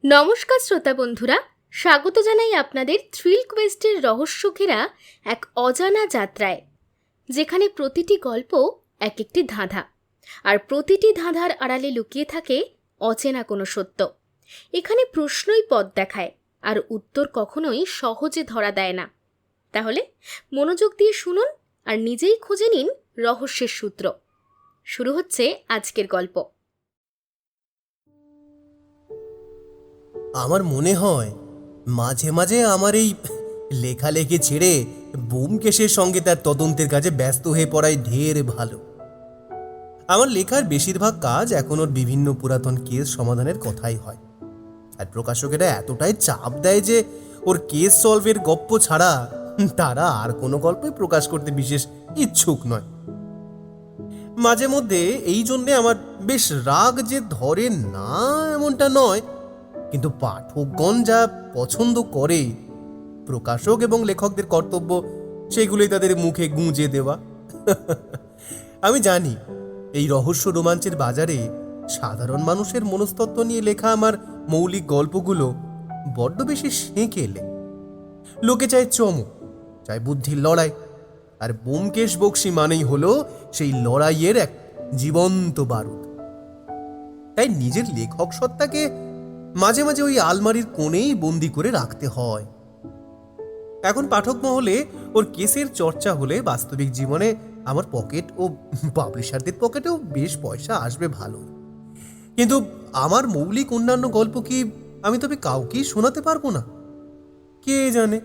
নমস্কার শ্রোতা বন্ধুরা, স্বাগত জানাই আপনাদের থ্রিল কোয়েস্টের রহস্য ঘেরা এক অজানা যাত্রায়, যেখানে প্রতিটি গল্প এক একটি ধাঁধা, আর প্রতিটি ধাঁধার আড়ালে লুকিয়ে থাকে অচেনা কোনো সত্য। এখানে প্রশ্নই পথ দেখায়, আর উত্তর কখনোই সহজে ধরা দেয় না। তাহলে মনোযোগ দিয়ে শুনুন আর নিজেই খুঁজে নিন রহস্যের সূত্র। শুরু হচ্ছে আজকের গল্প। আমার মনে হয় মাঝে মাঝে আমার এই লেখালেখি ছেড়ে ব্যোমকেশের সঙ্গে তার তদন্তের কাজে ব্যস্ত হয়ে পড়াই ঢের ভালো। আমার লেখার বেশিরভাগ কাজ এখন ওর বিভিন্ন পুরাতন কেস সমাধানের কথাই হয়, আর প্রকাশকেরা এতটাই চাপ দেয় যে ওর কেস সলভের গপ্প ছাড়া তারা আর কোনো গল্পই প্রকাশ করতে বিশেষ ইচ্ছুক নয়। মাঝে মধ্যে এই জন্যে আমার বেশ রাগ যে ধরে না এমনটা নয়, কিন্তু পাঠকগণ যা পছন্দ করে, প্রকাশক এবং লেখকদের কর্তব্য সেগুলোই তাদের মুখে গুঁজে দেওয়া। আমি জানি এই রহস্য রোমাঞ্চের বাজারে সাধারণ মানুষের মনস্তত্ত্ব নিয়ে লেখা আমার মৌলিক গল্পগুলো বড্ড বেশি সেঁকেলে। লোকে চায় চমক, চায় বুদ্ধির লড়াই, আর ব্যোমকেশ বক্সী মানেই হলো সেই লড়াইয়ের এক জীবন্ত বারুদ। তাই নিজের লেখক সত্তাকে মাঝে মাঝে ওই আলমারির কোণেই বন্দি করে রাখতে হয়। এখন পাঠক মহলে ওর কেসের চর্চা হলে বাস্তবিক জীবনে আমার পকেট ও পাবলিশারদের পকেটেও বেশ পয়সা আসবে ভালো। কিন্তু আমার মৌলিক অন্যান্য গল্প কি আমি তবে কাউকেই শোনাতে পারবো না? কে জানে,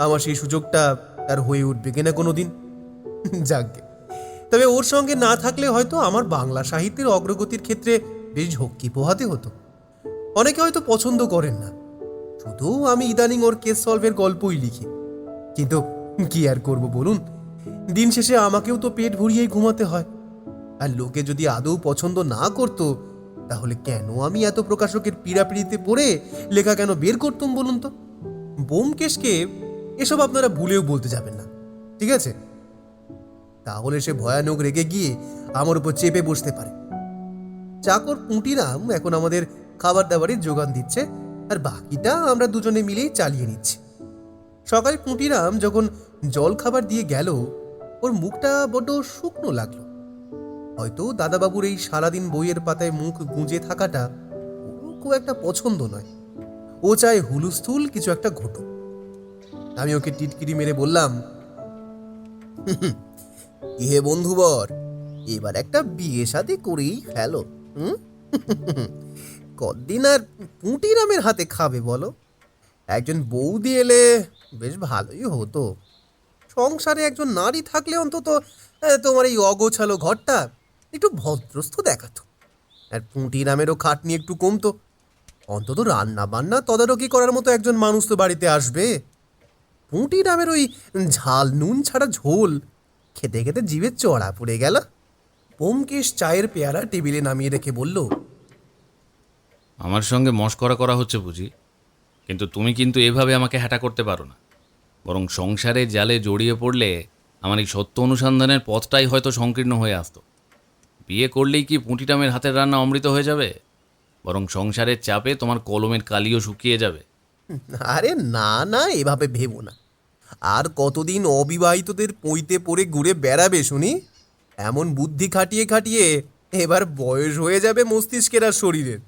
আমার সেই সুযোগটা তার হয়ে উঠবে কিনা কোনোদিন। যাকগে, তবে ওর সঙ্গে না থাকলে হয়তো আমার বাংলা সাহিত্যের অগ্রগতির ক্ষেত্রে বেশ ঝক্কি পোহাতে হতো। অনেকে হয়তো পছন্দ করেন না, শুধু আমি ইদানিং ওর কেস সলভের গল্পই লিখি। কিন্তু কি আর করব বলুন, দিন শেষে আমাকেও তো পেট ভরিয়েই ঘুমাতে হয়। আর লোকে যদি আদৌ পছন্দ না করতো, তাহলে কেন আমি এত প্রকাশকের পীড়াপিড়িতে পড়ে লেখা কেন বের করতাম বলুন তো? ব্যোমকেশকে এসব আপনারা ভুলেও বলতে যাবেন না, ঠিক আছে? তাহলে সে ভয়ানক রেগে গিয়ে আমার উপর চেপে বসতে পারে। চাকর পুঁটিরাম এখন আমাদের খাবার দাবারের যোগান দিচ্ছে, আর বাকিটা আমরা দুজনে মিলেই চালিয়ে নিচ্ছি। সকালে পুঁটিরাম যখন জল খাবার দিয়ে গেল, ওর মুখটা বড্ড শুকনো লাগলো। হয়তো দাদাবাবুর এই সারাদিন বইয়ের পাতায় মুখ গুঁজে থাকাটা ওর খুব একটা পছন্দ নয়। ও চায় হুলুস্থুল কিছু একটা ঘটুক। আমি ওকে টিটকিরি মেরে বললাম, ইহে বন্ধুবর, এবার একটা বিয়ে শাদী করেই ফেলো। কদিন আর পুঁটিরামের হাতে খাবে বলো? একজন বৌদি এলে বেশ ভালোই হতো। সংসারে একজন নারী থাকলে অন্তত তোমার এই অগোছালো ঘরটা একটু ভদ্রস্থ দেখাতো, আর পুঁটিরামেরও খাটনি একটু কমতো। অন্তত রান্না বান্না তদারকি করার মতো একজন মানুষ তো বাড়িতে আসবে। পুঁটিরামের ওই ঝাল নুন ছাড়া ঝোল খেতে খেতে জিভে চড়া পড়ে গেল। ব্যোমকেশ চায়ের পেয়ারা টেবিলে নামিয়ে রেখে বলল, আমার সঙ্গে মশকরা করা হচ্ছে বুঝি, কিন্তু তুমি কিন্তু এভাবে আমাকে হ্যাটা করতে পারো না। বরং সংসারের জালে জড়িয়ে পড়লে আমার এই সত্য অনুসন্ধানের পথটাই হয়তো সংকীর্ণ হয়ে আসতো। বিয়ে করলেই কি পুঁটিরামের হাতের রান্না অমৃত হয়ে যাবে? বরং সংসারের চাপে তোমার কলমের কালিও শুকিয়ে যাবে। আরে না না, এভাবে ভেবো না। আর কতদিন অবিবাহিতদের পইতে পড়ে ঘুরে বেড়াবে শুনি? এমন বুদ্ধি খাটিয়ে খাটিয়ে এবার বয়স হয়ে যাবে মস্তিষ্কের আর শরীরের।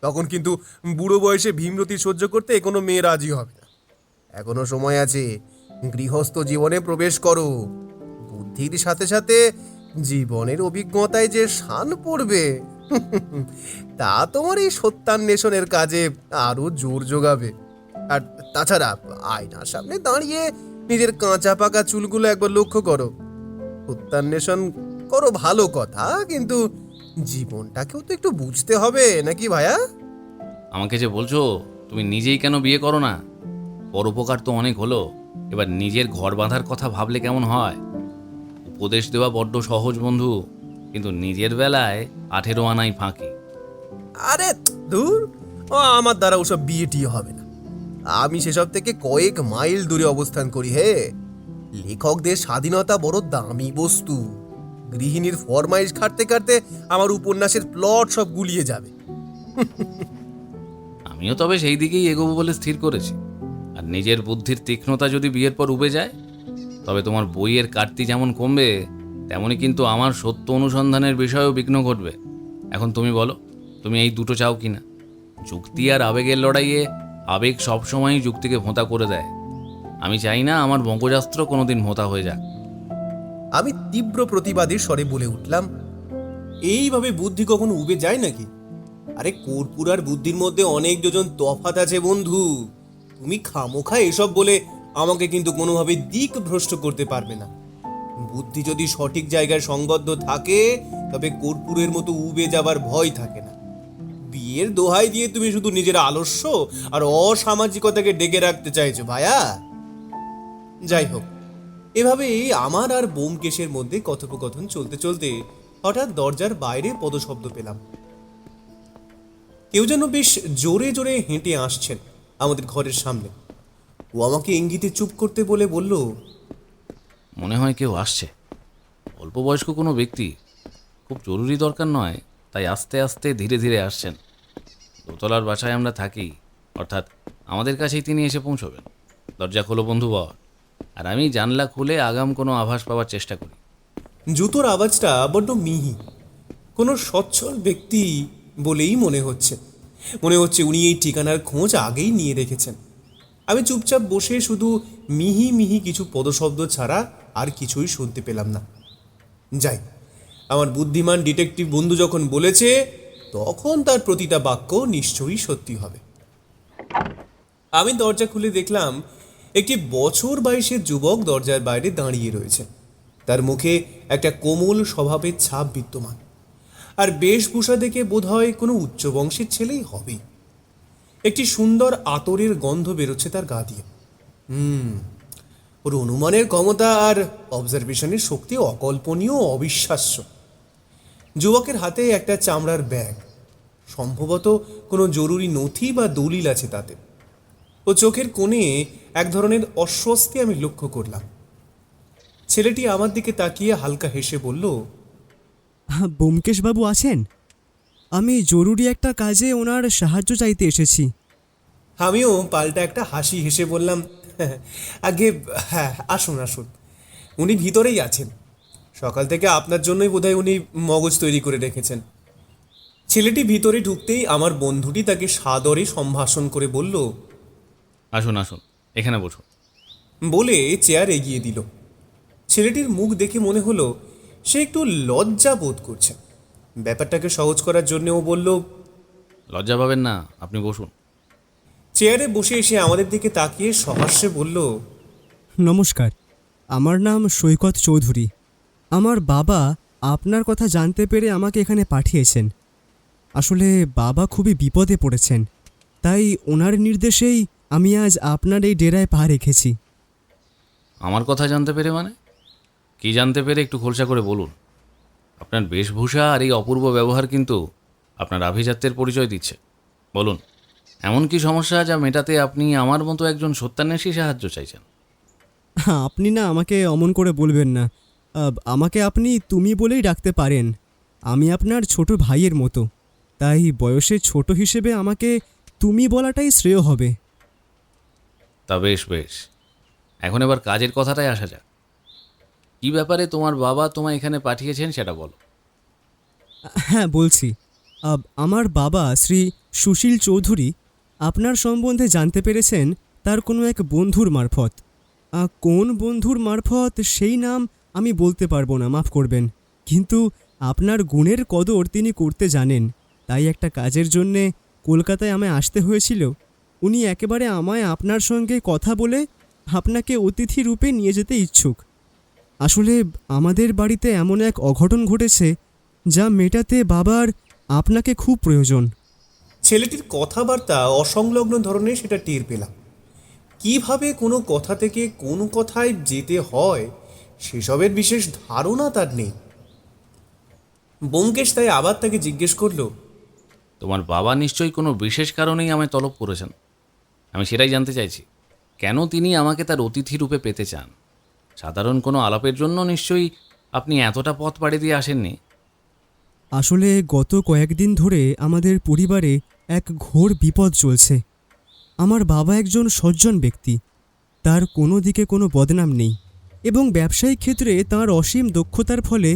তখন কিন্তু বুড়ো বয়সে ভীমরতি সহ্য করতে কোনো মেয়ে রাজি হবে না। এখনো সময় আছে, গৃহস্থ জীবনে প্রবেশ করো। বুদ্ধির সাথে সাথে জীবনের অভিজ্ঞতায় যে শান পড়বে, তা তোমার এই সত্যান্বেষণের কাজে আরো জোর যোগাবে। আর তাছাড়া আয়নার সামনে দাঁড়িয়ে নিজের কাঁচা পাকা চুলগুলো একবার লক্ষ্য করো। সত্যান্বেষণ করো ভালো কথা, কিন্তু জীবনটাকেও তো একটু বুঝতে হবে নাকি ভাইয়া? আমাকে যে বলছো, তুমি নিজেই কেন বিয়ে করো না? পরোপকার তো অনেক হলো, এবার নিজের ঘর বাঁধার কথা ভাবলে কেমন হয়? উপদেশ দেওয়া বড্ড সহজ বন্ধু, কিন্তু নিজের বেলায় 18 আনাই ফাঁকি। আরে দূর, আমার দ্বারা ওসব বিয়ে টিয়ে হবে না। আমি সেসব থেকে কয়েক মাইল দূরে অবস্থান করি। হে, লেখকদের স্বাধীনতা বড় দামি বস্তু। গৃহিণীর ফরমাইশ খাটতে খাটতে আমার উপন্যাসের প্লট সব গুলিয়ে যাবে। আমিও তবে সেই দিকেই এগোবো বলে স্থির করেছি। আর নিজের বুদ্ধির তীক্ষ্ণতা যদি বিয়ের পর উবে যায়, তবে তোমার বইয়ের কাটতি যেমন কমবে, তেমনই কিন্তু আমার সত্য অনুসন্ধানের বিষয়েও বিঘ্ন ঘটবে। এখন তুমি বলো, তুমি এই দুটো চাও কিনা? যুক্তি আর আবেগের লড়াইয়ে আবেগ সবসময়ই যুক্তিকে ভোঁতা করে দেয়। আমি চাই না আমার বঙ্গশাস্ত্র কোনোদিন ভোঁতা হয়ে যাক। আমি তীব্র প্রতিবাদের স্বরে বলে উঠলাম, এইভাবে বুদ্ধি কখনো উবে যায় নাকি? আরে কর্পূর আর বুদ্ধির মধ্যে অনেক যোজন তফাৎ আছে বন্ধু। তুমি খামোখা এসব বলে আমাকে কিন্তু কোনোভাবে দিক ভ্রষ্ট করতে পারবে না। বুদ্ধি যদি সঠিক জায়গায় সংবদ্ধ থাকে, তবে কর্পূরের মতো উবে যাবার ভয় থাকে না। বিয়ের দোহাই দিয়ে তুমি শুধু নিজের আলস্য আর অসামাজিকতাকে ডেকে রাখতে চাইছো ভায়া। যাই হোক, এভাবেই আমার আর ব্যোমকেশের মধ্যে কথোপকথন চলতে চলতে হঠাৎ দরজার বাইরে পদশব্দ পেলাম। কেউ যেন বেশ জোরে জোরে হেঁটে আসছেন আমাদের ঘরের সামনে। ও আমাকে ইঙ্গিতে চুপ করতে বলে বলল, মনে হয় কেউ আসছে, অল্প বয়স্ক কোনো ব্যক্তি, খুব জরুরি দরকার নয়, তাই আস্তে আস্তে ধীরে ধীরে আসছেন। দোতলার বাসায় আমরা থাকি, অর্থাৎ আমাদের কাছেই তিনি এসে পৌঁছবেন। দরজা খোলো বন্ধু বর। আর আমি জানলা খুলে আগাম কোনো আভাস পাওয়ার চেষ্টা করি। জুতোর আওয়াজটা বড্ড মিহি, কোনো সচ্ছল ব্যক্তি বলেই মনে হচ্ছে। উনি এই ঠিকানার খোঁজ আগেই নিয়ে রেখেছেন। আমি চুপচাপ বসে শুধু মিহি মিহি কিছু পদশব্দ ছাড়া আর কিছুই শুনতে পেলাম না। যাই, আমার বুদ্ধিমান ডিটেকটিভ বন্ধু যখন বলেছে, তখন তার প্রতিটা বাক্য নিশ্চয়ই সত্যি হবে। আমি দরজা খুলে দেখলাম একটি বছর 22-এর যুবক দরজার বাইরে দাঁড়িয়ে রয়েছে। তার মুখে একটা কোমল স্বভাবের ছাপ বিদ্যমান, আর বেশভূষা দেখে বোধহয় কোনো উচ্চ বংশের ছেলেই হবে। একটি সুন্দর আতরের গন্ধ বেরোচ্ছে তার গা দিয়ে। ওর অনুমানের ক্ষমতা আর অবজারভেশনের শক্তি অকল্পনীয় ও অবিশ্বাস্য। যুবকের হাতে একটা চামড়ার ব্যাগ, সম্ভবত কোনো জরুরি নথি বা দলিল আছে তাতে। ও চোখের কোণে এক ধরনের অস্বস্তি আমি লক্ষ্য করলাম। ছেলেটি আমার দিকে তাকিয়ে হালকা হেসে বলল, ব্যোমকেশবাবু আছেন? আমি জরুরি একটা কাজে ওনার সাহায্য চাইতে এসেছি। আমিও পাল্টা একটা হাসি হেসে বললাম, আগে হ্যাঁ, আসুন আসুন, উনি ভিতরেই আছেন। সকাল থেকে আপনার জন্যই বোধহয় উনি মগজ তৈরি করে রেখেছেন। ছেলেটি ভিতরে ঢুকতেই আমার বন্ধুটি তাকে সাদরে সম্ভাষণ করে বলল, আসুন আসুন, এখানে বসুন। বলে চেয়ার এগিয়ে দিল। ছেলেটির মুখ দেখে মনে হলো সে একটু লজ্জা বোধ করছে। ব্যাপারটাকে সহজ করার জন্য ও বলল, লজ্জা পাবেন না, আপনি বসুন। চেয়ারে বসে এসে আমাদের দিকে তাকিয়ে সহাস্যে বলল, নমস্কার, আমার নাম সৈকত চৌধুরী। আমার বাবা আপনার কথা জানতে পেরে আমাকে এখানে পাঠিয়েছেন। আসলে বাবা খুবই বিপদে পড়েছেন, তাই ওনার নির্দেশেই আমি আজ আপনার এই ডেরায় পা রেখেছি। আমার কথা জানতে পেরে মানে? কি জানতে পেরে একটু খোলসা করে বলুন। আপনার বেশভূষা আর এই অপূর্ব ব্যবহার কিন্তু আপনার আভিজাত্যের পরিচয় দিচ্ছে। বলুন, এমন কি সমস্যা যা মেটাতে আপনি আমার মতো একজন সত্যান্বেষী সাহায্য চাইছেন? আপনি না আমাকে অমন করে বলবেন না। আমাকে আপনি তুমি বলেই ডাকতে পারেন। আমি আপনার ছোট ভাইয়ের মতো, তাই বয়সে ছোট হিসেবে আমাকে তুমি বলাটাই শ্রেয় হবে। তা বেশ বেশ, এখন এবার কাজের কথাটাই আসা যাক। কী ব্যাপারে তোমার বাবা তোমায় এখানে পাঠিয়েছেন সেটা বলো। হ্যাঁ বলছি, আমার বাবা শ্রী সুশীল চৌধুরী আপনার সম্বন্ধে জানতে পেরেছেন তার কোনো এক বন্ধুর মারফত। কোন বন্ধুর মারফত সেই নাম আমি বলতে পারবো না, মাফ করবেন, কিন্তু আপনার গুণের কদর তিনি করতে জানেন। তাই একটা কাজের জন্যে কলকাতায় আমায় আসতে হয়েছিল। উনি একেবারে আমায় আপনার সঙ্গে কথা বলে আপনাকে অতিথি রূপে নিয়ে যেতে ইচ্ছুক। আসলে আমাদের বাড়িতে এমন এক অঘটন ঘটেছে যা মেটাতে বাবার আপনাকে খুব প্রয়োজন। ছেলেটির কথাবার্তা অসংলগ্ন ধরনের, সেটা টের পেলাম। কিভাবে কোনো কথা থেকে কোন কথায় যেতে হয় সেসবের বিশেষ ধারণা তার নেই। ব্যোমকেশ তাই আবার তাকে জিজ্ঞেস করল, তোমার বাবা নিশ্চয়ই কোনো বিশেষ কারণেই আমায় তলব করেছেন। আমি সেটাই জানতে চাইছি, কেন তিনি আমাকে তার অতিথি রূপে পেতে চান? সাধারণ কোনো আলাপের জন্য নিশ্চয়ই আপনি এতটা পথ পাড়ি দিয়ে আসেননি। আসলে গত কয়েকদিন ধরে আমাদের পরিবারে এক ঘোর বিপদ চলছে। আমার বাবা একজন সজ্জন ব্যক্তি, তার কোনো দিকে কোনো বদনাম নেই এবং ব্যবসায়িক ক্ষেত্রে তার অসীম দক্ষতার ফলে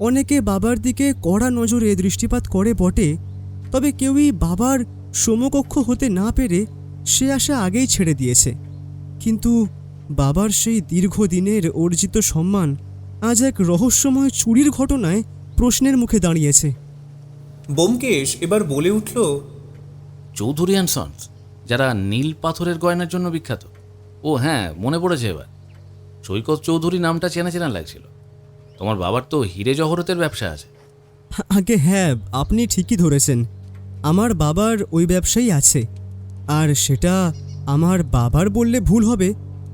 অনেকে বাবার দিকে কড়া নজরে দৃষ্টিপাত করে বটে, তবে কেউই বাবার সমকক্ষ হতে না পেরে সে আশা আগেই ছেড়ে দিয়েছে। কিন্তু বাবার সেই দীর্ঘদিনের অর্জিত সম্মান আজ এক রহস্যময় চুরির ঘটনায় প্রশ্নের মুখে দাঁড়িয়েছে। ব্যোমকেশ এবার বলে উঠল, চৌধুরী অ্যান্ড সন্স, যারা নীল পাথরের গয়নার জন্য বিখ্যাত। ও হ্যাঁ, মনে পড়েছে এবার। সৈকত চৌধুরী নামটা চেনা চেনা লাগছিল। তোমার বাবার তো হিরে জহরতের ব্যবসা আছে। আগে হ্যাঁ, আপনি ঠিকই ধরেছেন, আমার বাবার ওই ব্যবসাই আছে। আর সেটা আমার বাবার বললে ভুল হবে,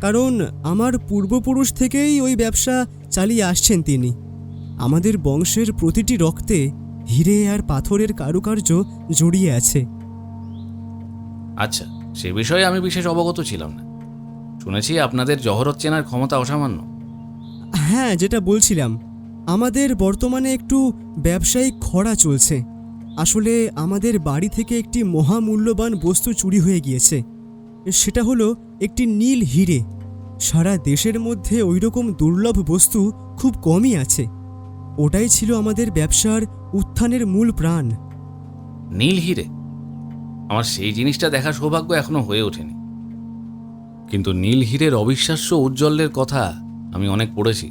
কারণ আমার পূর্বপুরুষ থেকেই ওই ব্যবসা চালিয়ে আসছেন তিনি। আমাদের বংশের প্রতিটি রক্তে হিরে আর পাথরের কারুকার্য জড়িয়ে আছে। আচ্ছা, সে বিষয়ে আমি বিশেষ অবগত ছিলাম না। শুনেছি আপনাদের জহরত চেনার ক্ষমতা অসামান্য। হ্যাঁ, যেটা বলছিলাম, আমাদের বর্তমানে একটু ব্যবসায়িক খরা চলছে। আসলে আমাদের বাড়ি থেকে একটি মহামূল্যবান বস্তু চুরি হয়ে গিয়েছে। সেটা হলো একটি নীল হিরে। সারা দেশের মধ্যে ওইরকম দুর্লভ বস্তু খুব কমই আছে। ওটাই ছিল আমাদের ব্যবসার উত্থানের মূল প্রাণ। নীল হিরে? আমার সেই জিনিসটা দেখার সৌভাগ্য এখনো হয়ে ওঠেনি। কিন্তু নীল হীরের অবিশ্বাস্য উজ্জ্বলের কথা আমি অনেক পড়েছি।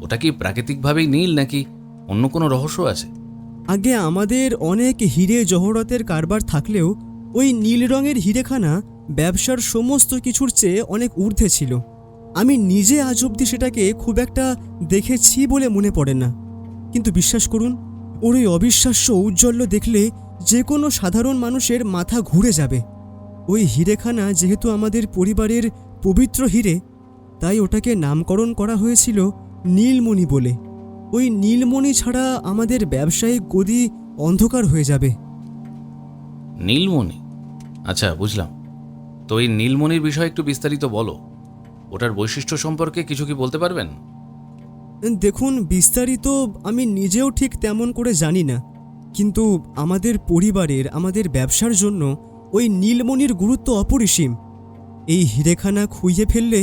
ওটা কি প্রাকৃতিকভাবেই নীল নাকি অন্য কোনো রহস্য আছে? আগে আমাদের অনেক হিরে জহরতের কারবার থাকলেও ওই নীল রঙের হিরেখানা ব্যবসার সমস্ত কিছুর চেয়ে অনেক ঊর্ধ্বে ছিল। আমি নিজে আজ অবধি সেটাকে খুব একটা দেখেছি বলে মনে পড়ে না, কিন্তু বিশ্বাস করুন, ওর ওই অবিশ্বাস্য ঔজ্জ্বল্য দেখলে যে কোনো সাধারণ মানুষের মাথা ঘুরে যাবে। ওই হিরেখানা যেহেতু আমাদের পরিবারের পবিত্র হিরে, তাই ওটাকে নামকরণ করা হয়েছিল নীলমণি বলে। ওই নীলমণি ছাড়া আমাদের ব্যবসায়িক গদি অন্ধকার হয়ে যাবে। নীলমণি? আচ্ছা, বুঝলাম। তো এই নীলমণির বিষয়ে একটু বিস্তারিত বলো। ওটার বৈশিষ্ট্য সম্পর্কে কিছু কি বলতে পারবেন? দেখুন, বিস্তারিত আমি নিজেও ঠিক তেমন করে জানি না, কিন্তু আমাদের পরিবারের, আমাদের ব্যবসার জন্য ওই নীলমণির গুরুত্ব অপরিসীম। এই হিরেখানা খুইয়ে ফেললে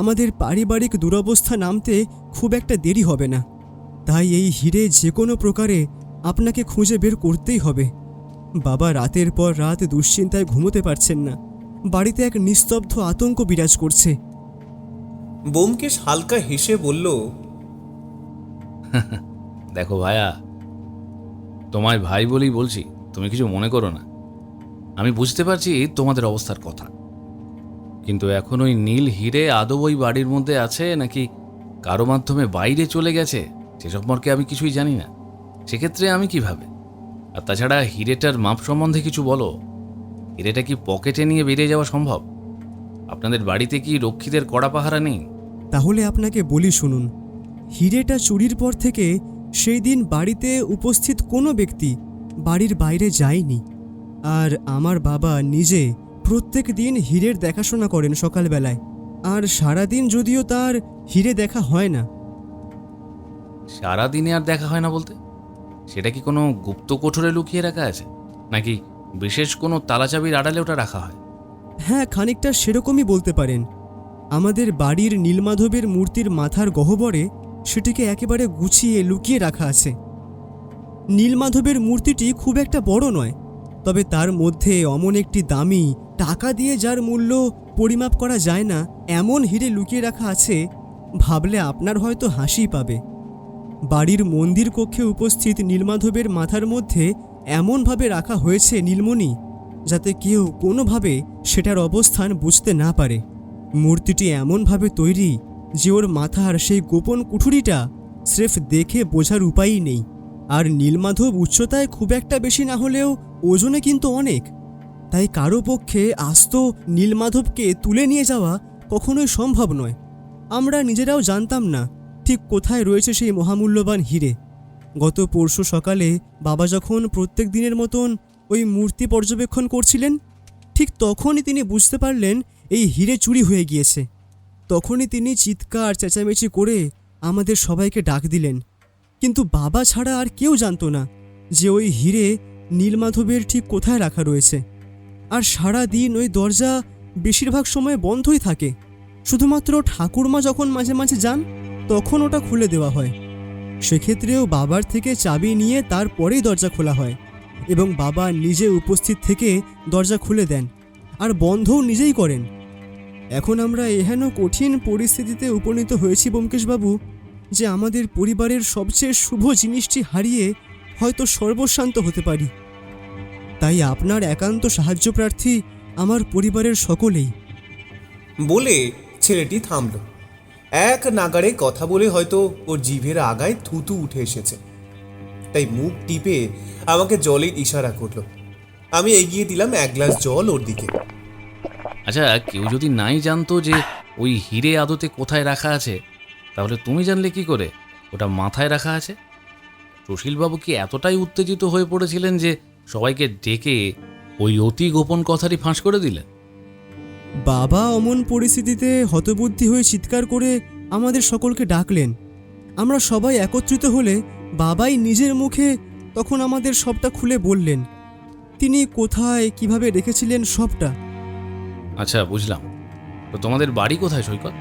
আমাদের পারিবারিক দুরবস্থা নামতে খুব একটা দেরি হবে না। তাই এই হিরে যে কোনো প্রকারে আপনাকে খুঁজে বের করতেই হবে। বাবা রাতের পর রাত দুশ্চিন্তায় ঘুমোতে পারছেন না। বাড়িতে এক নিস্তব্ধ আতঙ্ক বিরাজ করছে। ব্যোমকেশ হালকা হেসে বলল, দেখো ভাইয়া, তোমায় ভাই বলেই বলছি, তুমি কিছু মনে করো না। আমি বুঝতে পারছি তোমাদের অবস্থার কথা, কিন্তু এখন ওই নীল হিরে আদৌ ওই বাড়ির মধ্যে আছে নাকি কারো মাধ্যমে বাইরে চলে গেছে সে সম্পর্কে আমি কিছুই জানি না। সেক্ষেত্রে আমি কিভাবে? আর তাছাড়া হিরেটার মাপ সম্বন্ধে কিছু বলো। হিরেটা কি পকেটে নিয়ে বেরিয়ে যাওয়া সম্ভব? আপনাদের বাড়িতে কি রক্ষীদের কড়া পাহারা নেই? তাহলে আপনাকে বলি শুনুন, হিরেটা চুরির পর থেকে সেই দিন বাড়িতে উপস্থিত কোনো ব্যক্তি বাড়ির বাইরে যায়নি। আর আমার বাবা নিজে প্রত্যেক দিন হীরের দেখাশোনা করেন সকালবেলায়, আর সারাদিন যদিও তার হীরে দেখা হয় না। সারাদিনে আর দেখা হয় না বলতে? সেটা কি কোনো গুপ্ত কোঠরে লুকিয়ে রাখা আছে, নাকি বিশেষ কোনো তালাচাবির আড়ালে ওটা রাখা হয়? হ্যাঁ, খানিকটা সেরকমই বলতে পারেন। আমাদের বাড়ির নীলমাধবের মূর্তির মাথার গহ্বরে সেটিকে একেবারে গুছিয়ে লুকিয়ে রাখা আছে। নীলমাধবের মূর্তিটি খুব একটা বড় নয়, তবে তার মধ্যে অমন একটি দামি, টাকা দিয়ে যার মূল্য পরিমাপ করা যায় না এমন হীরে লুকিয়ে রাখা আছে, ভাবলে আপনার হয়তো হাসি পাবে। বাড়ির মন্দির কক্ষে উপস্থিত নীলমাধবের মাথার মধ্যে এমনভাবে রাখা হয়েছে নীলমণি, যাতে কেউ কোনোভাবে সেটার অবস্থান বুঝতে না পারে। মূর্তিটি এমনভাবে তৈরি যে ওর মাথার সেই গোপন কুঠুরিটা স্রেফ দেখে বোঝার উপায়ই নেই। আর নীলমাধব উচ্চতায় খুব একটা বেশি না হলেও ওজনে কিন্তু অনেক, তাই কারো পক্ষে আস্ত নীলমাধবকে তুলে নিয়ে যাওয়া কখনোই সম্ভব নয়। আমরা নিজেরাও জানতাম না ঠিক কোথায় রয়েছে সেই মহামূল্যবান হিরে। গত পরশু সকালে বাবা যখন প্রত্যেক দিনের মতন ওই মূর্তি পর্যবেক্ষণ করছিলেন, ঠিক তখনই তিনি বুঝতে পারলেন এই হিরে চুরি হয়ে গিয়েছে। তখনই তিনি চিৎকার চেঁচামেচি করে আমাদের সবাইকে ডাক দিলেন। কিন্তু বাবা ছাড়া আর কেউ জানতো না যে ওই হিরে নীলমাধবের ঠিক কোথায় রাখা রয়েছে। আর সারা দিন ওই দরজা বেশিরভাগ সময় বন্ধই থাকে। শুধুমাত্র ঠাকুরমা যখন মাঝে মাঝে যান তখন ওটা খুলে দেওয়া হয়। সেক্ষেত্রেও বাবার থেকে চাবি নিয়ে তারপরেই দরজা খোলা হয় এবং বাবা নিজে উপস্থিত থেকে দরজা খুলে দেন আর বন্ধও নিজেই করেন। এখন আমরা এহেন কঠিন পরিস্থিতিতে উপনীত হয়েছি ব্যোমকেশবাবু যে আমাদের পরিবারের সবচেয়ে শুভ জিনিসটি হারিয়ে হয়তো সর্বশান্ত হতে পারি। তাই আপনার একান্ত সাহায্য প্রার্থী আমার পরিবারের সকলেই। বলে ছেলেটি থামল। এক নাগাড়ে কথা বলে হয়তো ওর জিভের আগায় থুতু উঠে এসেছে, তাই মুখ টিপে আমাকে জলের ইশারা করলো। আমি এগিয়ে দিলাম এক গ্লাস জল ওর দিকে। আচ্ছা, কেউ যদি নাই জানতো যে ওই হিরে আদতে কোথায় রাখা আছে, তাহলে তুমি জানলে কি করে ওটা মাথায় রাখা আছে? সুশীলবাবু কি এতটাই উত্তেজিত হয়ে পড়েছিলেন যে সবাইকে ডেকে ওই অতি গোপন কথারই ফাঁস করে দিলেন? বাবা অমন পরিস্থিতিতে হতবুদ্ধি হয়ে চিৎকার করে আমাদের সকলকে ডাকলেন। আমরা সবাই একত্রিত হলে বাবাই নিজের মুখে তখন আমাদের সবটা খুলে বললেন। তিনি কোথায় কিভাবে রেখেছিলেন সবটা। আচ্ছা, বুঝলাম। তো তোমাদের বাড়ি কোথায় সৈকত?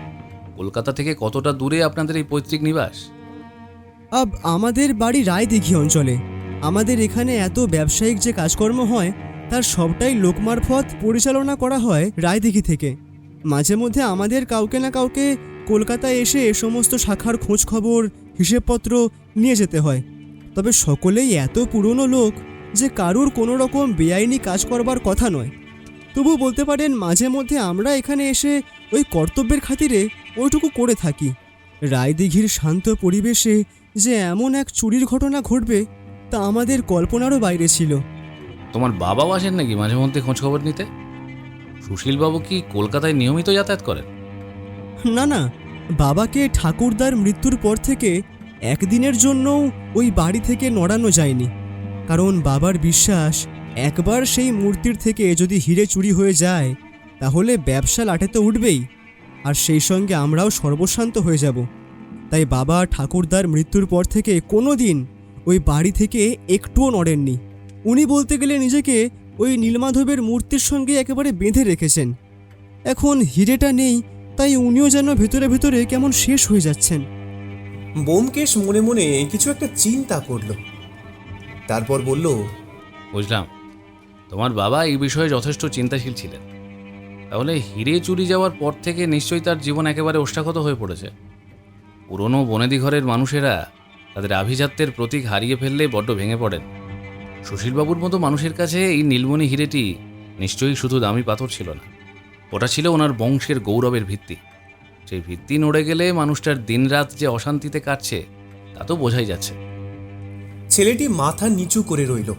কলকাতা থেকে কতটা দূরে আপনাদের এই পৈতৃক নিবাস? আমাদের বাড়ি রায়দিঘি অঞ্চলে। আমাদের এখানে এত ব্যবসায়িক যে কাজকর্ম হয় তার সবটাই লোকমারফত পরিচালনা করা হয় রায়দিঘি থেকে। মাঝে মধ্যে আমাদের কাউকে না কাউকে কলকাতায় এসে এ সমস্ত শাখার খোঁজ খবর হিসেবপত্র নিয়ে যেতে হয়। তবে সকলেই এত পুরনো লোক যে কারুর কোনো রকম বেআইনি কাজ করবার কথা নয়। তবু বলতে পারেন মাঝে মধ্যে আমরা এখানে এসে ওই কর্তব্যের খাতিরে ওইটুকু করে থাকি। রায়দিঘির শান্ত পরিবেশে যে এমন এক চুরির ঘটনা ঘটবে তা আমাদের কল্পনারও বাইরে ছিল। তোমার বাবাও আসেন নাকি মাঝে মধ্যে খোঁজখবর নিতে? সুশীলবাবু কি কলকাতায় নিয়মিত যাতায়াত করেন? না না, বাবাকে ঠাকুরদার মৃত্যুর পর থেকে একদিনের জন্যও ওই বাড়ি থেকে নড়ানো যায়নি। কারণ বাবার বিশ্বাস, একবার সেই মূর্তির থেকে যদি হিরে চুরি হয়ে যায় তাহলে ব্যবসা লাটে তো উঠবেই, আর সেই সঙ্গে আমরাও সর্বশান্ত হয়ে যাব। তাই বাবা ঠাকুরদার মৃত্যুর পর থেকে কোনো দিন ওই বাড়ি থেকে একটুও নড়েননি। উনি বলতে গেলে নিজেকে ওই নীলমাধবের মূর্তির সঙ্গে একেবারে বেঁধে রেখেছেন। এখন হিরেটা নেই, তাই উনিও যেন ভেতরে ভেতরে কেমন শেষ হয়ে যাচ্ছেন। ব্যোমকেশ মনে মনে কিছু একটা চিন্তা করল, তারপর বলল, বুঝলাম, তোমার বাবা এই বিষয়ে যথেষ্ট চিন্তাশীল ছিলেন। তাহলে হিরে চুরি যাওয়ার পর থেকে নিশ্চয়ই তার জীবন একেবারে ওষ্ঠাগত হয়ে পড়েছে। পুরনো বনেদি ঘরের মানুষেরা তাদের আভিজাত্যের প্রতীক হারিয়ে ফেললে বড্ড ভেঙে পড়েন। সুশীলবাবুর মতো মানুষের কাছে এই নীলমণি হিরেটি নিশ্চয়ই শুধু দামি পাথর ছিল না, ওটা ছিল ওনার বংশের গৌরবের ভিত্তি। সেই ভিত্তি নড়ে গেলে মানুষটার দিনরাত যে অশান্তিতে কাটছে তা তো বোঝাই যাচ্ছে। ছেলেটি মাথা নিচু করে রইল,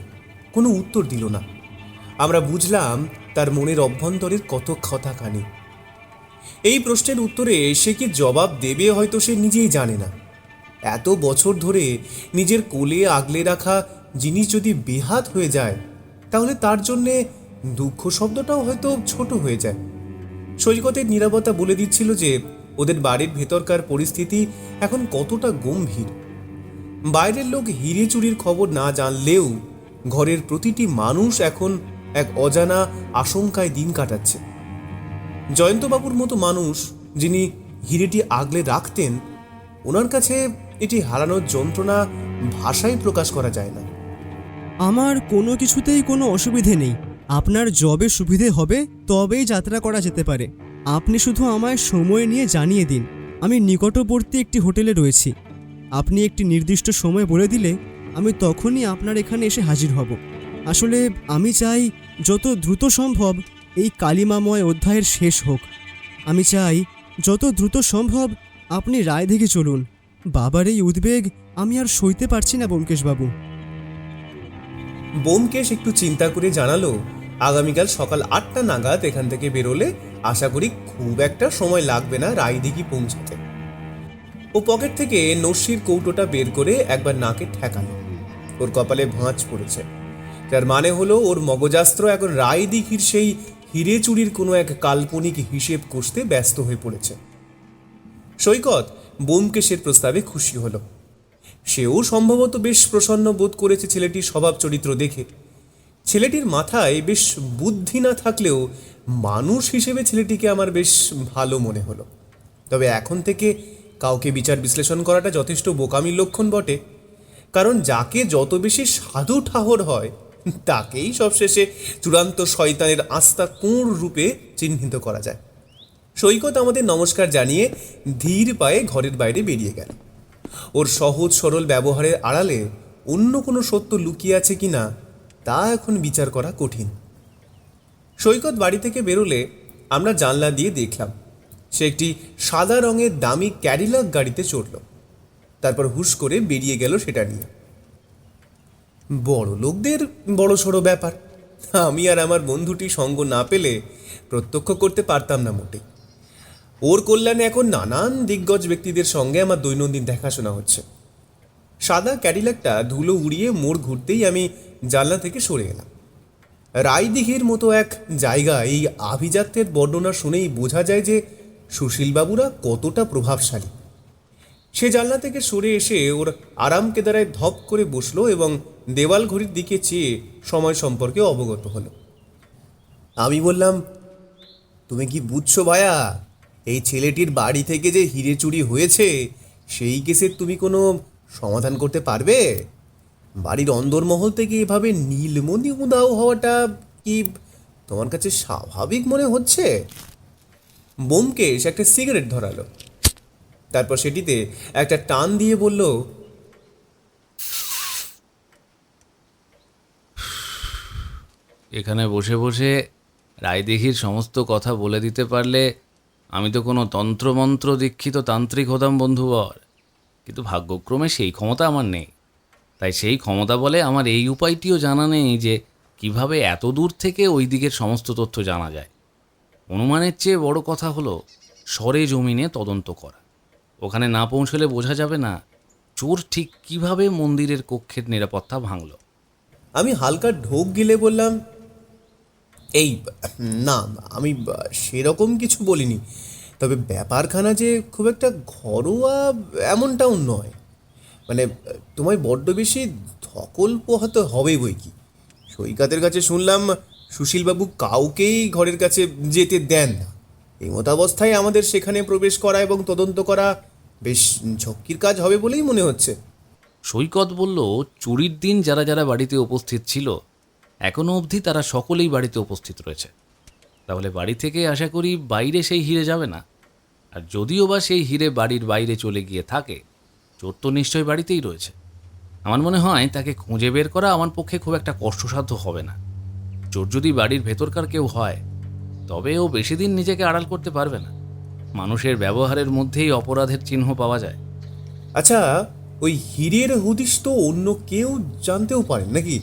কোনো উত্তর দিল না। আমরা বুঝলাম তার মনের অভ্যন্তরের কত কথাখানি। এই প্রশ্নের উত্তরে সে কি জবাব দেবে হয়তো সে নিজেই জানে না। এত বছর ধরে নিজের কোলে আগলে রাখা জিনিস যদি বেহাত হয়ে যায় তাহলে তার জন্যে দুঃখ শব্দটাও হয়তো ছোট হয়ে যায়। সৈকতের নীরবতা বলে দিচ্ছিল যে ওদের বাড়ির ভেতরকার পরিস্থিতি এখন কতটা গম্ভীর। বাইরের লোক হিরে চুরির খবর না জানলেও ঘরের প্রতিটি মানুষ এখন এক অজানা আশঙ্কায় দিন কাটাচ্ছে। জয়ন্তবাবুর মতো মানুষ যিনি হিরেটি আগলে রাখতেন, ওনার কাছে এটি হারানোর যন্ত্রণা ভাষায় প্রকাশ করা যায় না। আমার কোনো কিছুতেই কোনো অসুবিধে নেই। আপনার যবে সুবিধে হবে তবেই যাত্রা করা যেতে পারে। আপনি শুধু আমায় সময় নিয়ে জানিয়ে দিন। আমি নিকটবর্তী একটি হোটেলে রয়েছি। আপনি একটি নির্দিষ্ট সময় বলে দিলে আমি তখনই আপনার এখানে এসে হাজির হব। আসলে আমি চাই যত দ্রুত সম্ভব এই কালিমাময় অধ্যায়ের শেষ হোক। আমি চাই যত দ্রুত সম্ভব আপনি রায়দিঘি চলুন। বাবার এই উদ্বেগ আমি আর সইতে পারছি না ব্যোমকেশবাবু। ব্যোমকেশ একটু চিন্তা করে জানালো, আগামীকাল সকাল 8টা নাগাদ এখান থেকে বেরোলে আশা করি খুব একটা সময় লাগবে না রায়দিঘি পৌঁছাতে। ও পকেট থেকে নস্যির কৌটোটা বের করে একবার নাকে ঠেকালো। ওর কপালে ভাঁজ পড়েছে, যার মানে হলো ওর মগজাস্ত্র এখন রায়দিঘির সেই হিরে চুরির কোনো এক কাল্পনিক হিসেব কষতে ব্যস্ত হয়ে পড়েছে। সৈকত ব্যোমকেশের প্রস্তাবে খুশি হলো। সেও সম্ভবত বেশ প্রসন্ন বোধ করেছে ছেলেটির স্বভাব চরিত্র দেখে, ছেলেটির মাথায় বেশ বুদ্ধি না থাকলেও মানুষ হিসেবে ছেলেটিকে আমার বেশ ভালো মনে হলো। তবে এখন থেকে কাউকে বিচার বিশ্লেষণ করাটা যথেষ্ট বোকামির লক্ষণ বটে, কারণ যাকে যত বেশি সাধু ঠাহর হয় তাকেই সবশেষে চূড়ান্ত শয়তানের আস্থা কোঁড় রূপে চিহ্নিত করা যায়। সৈকত আমাদের নমস্কার জানিয়ে ধীর পায়ে ঘরের বাইরে বেরিয়ে গেল। ওর সহজ সরল ব্যবহারের আড়ালে অন্য কোনো সত্য লুকিয়ে আছে কিনা তা এখন বিচার করা কঠিন। সৈকত বাড়ি থেকে বেরোলে আমরা জানলা দিয়ে দেখলাম সে একটি সাদা রঙের দামি ক্যাডিলাক গাড়িতে চড়ল, তারপর হুশ করে বেরিয়ে গেল সেটা নিয়ে। বড় লোকদের বড় সড়ো ব্যাপার আমি আর আমার বন্ধুটি সঙ্গ না পেলে প্রত্যক্ষ করতে পারতাম না মোটেই। ওর কল্যাণে এখন নানান দিগ্গজ ব্যক্তিদের সঙ্গে আমার দৈনন্দিন দেখাশোনা হচ্ছে। সাদা ক্যাডিলাকটা ধুলো উড়িয়ে মোড় ঘুরতেই আমি জানলা থেকে সরে এলাম। রায়দিঘির মতো এক জায়গা এই আভিজাত্যের বর্ণনা শুনেই বোঝা যায় যে সুশীলবাবুরা কতটা প্রভাবশালী। সে জানলা থেকে সরে এসে ওর আরাম কেদারায় ধপ করে বসলো এবং দেওয়াল ঘড়ির দিকে চেয়ে সময় সম্পর্কে অবগত হলো। আমি বললাম, তুমি কি বুঝছো ভায়া, এই ছেলেটির বাড়ি থেকে যে হিরে চুরি হয়েছে সেই কেসের তুমি কোনো সমাধান করতে পারবে? বাড়ির অন্দরমহল থেকে এভাবে নীলমণি উদাও হওয়াটা কি তোমার কাছে স্বাভাবিক মনে হচ্ছে? ব্যোমকেশ একটা সিগারেট ধরালো, তারপর সেটিতে একটা টান দিয়ে বলল, এখানে বসে বসে রায়দিঘির সমস্ত কথা বলে দিতে পারলে আমি তো কোনো তন্ত্রমন্ত্র দীক্ষিত তান্ত্রিক হতাম বন্ধুবর, কিন্তু ভাগ্যক্রমে সেই ক্ষমতা আমার নেই। তাই সেই ক্ষমতা বলে আমার এই উপায়টিও জানা নেই যে কিভাবে এত দূর থেকে ওই দিকের সমস্ত তথ্য জানা যায়। অনুমানের চেয়ে বড় কথা হলো সরেজমিনে তদন্ত করা। ওখানে না পৌঁছলে বোঝা যাবে না চোর ঠিক কিভাবে মন্দিরের কক্ষের নিরাপত্তা ভাঙল। আমি হালকা ঢোক গিলে বললাম, এই না, আমি সেরকম কিছু বলিনি, তবে ব্যাপারখানা যে খুব একটা ঘরোয়া এমনটাও নয়। মানে তোমায় বড্ড বেশি ধকল পোহাতে হবে বই কি। সৈকতের কাছে শুনলাম সুশীলবাবু কাউকেই ঘরের কাছে যেতে দেন না। এই মতাবস্থায় আমাদের সেখানে প্রবেশ করা এবং তদন্ত করা বেশ ঝক্কির কাজ হবে বলেই মনে হচ্ছে। সৈকত বলল, চুরির দিন যারা যারা বাড়িতে উপস্থিত ছিল এখনও অবধি তারা সকলেই বাড়িতে উপস্থিত রয়েছে। তাহলে বাড়ি থেকে আশা করি বাইরে সেই হিরে যাবে না। আর যদিও বা সেই হিরে বাড়ির বাইরে চলে গিয়ে থাকে, চোর তো নিশ্চয়ই বাড়িতেই রয়েছে। আমার মনে হয় তাকে খুঁজে বের করা আমার পক্ষে খুব একটা কষ্টসাধ্য হবে না। চোর যদি বাড়ির ভেতরকার কেউ হয় তবে ও বেশি দিন নিজেকে আড়াল করতে পারবে না। মানুষের ব্যবহারের মধ্যেই অপরাধের চিহ্ন পাওয়া যায়। আচ্ছা, ওই হীরের হদিশ তো অন্য কেউ জানতেও পারেন নাকি?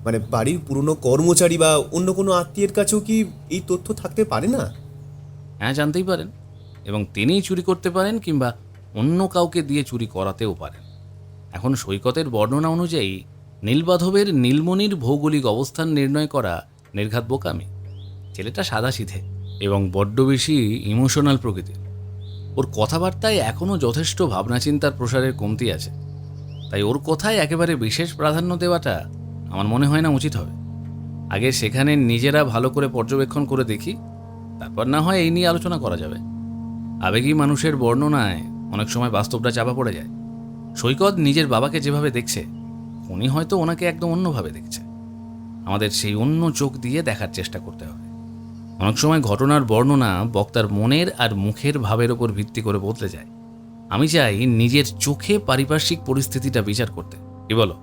মানে বাড়ির পুরনো কর্মচারী বা অন্য কোনো আত্মীয়ের কাছেও কি এই তথ্য থাকতে পারে না? হ্যাঁ, জানতেই পারেন, এবং তিনিই চুরি করতে পারেন কিংবা অন্য কাউকে দিয়ে চুরি করাতেও পারেন। এখন সৈকতের বর্ণনা অনুযায়ী নীলবাধবের নীলমণির ভৌগোলিক অবস্থান নির্ণয় করা নির্ঘাত বোকামি। ছেলেটা সাদাসিধে এবং বড্ড বেশি ইমোশনাল প্রকৃতির। ওর কথাবার্তায় এখনও যথেষ্ট ভাবনাচিন্তার প্রসারের কমতি আছে। তাই ওর কথায় একেবারে বিশেষ প্রাধান্য দেওয়াটা আমার মনে হয় না উচিত হবে। আগে সেখানে নিজেরা ভালো করে পর্যবেক্ষণ করে দেখি, তারপর না হয় এই নিয়ে আলোচনা করা যাবে। আবেগী মানুষের বর্ণনায় অনেক সময় বাস্তবটা চাপা পড়ে যায়। সৈকত নিজের বাবাকে যেভাবে দেখছে, উনি হয়তো ওনাকে একদম অন্যভাবে দেখছে। আমাদের সেই অন্য চোখ দিয়ে দেখার চেষ্টা করতে হবে। অনেক সময় ঘটনার বর্ণনা বক্তার মনের আর মুখের ভাবের ওপর ভিত্তি করে বদলে যায়। আমি চাই নিজের চোখে পারিপার্শ্বিক পরিস্থিতিটা বিচার করতে। কি বলো?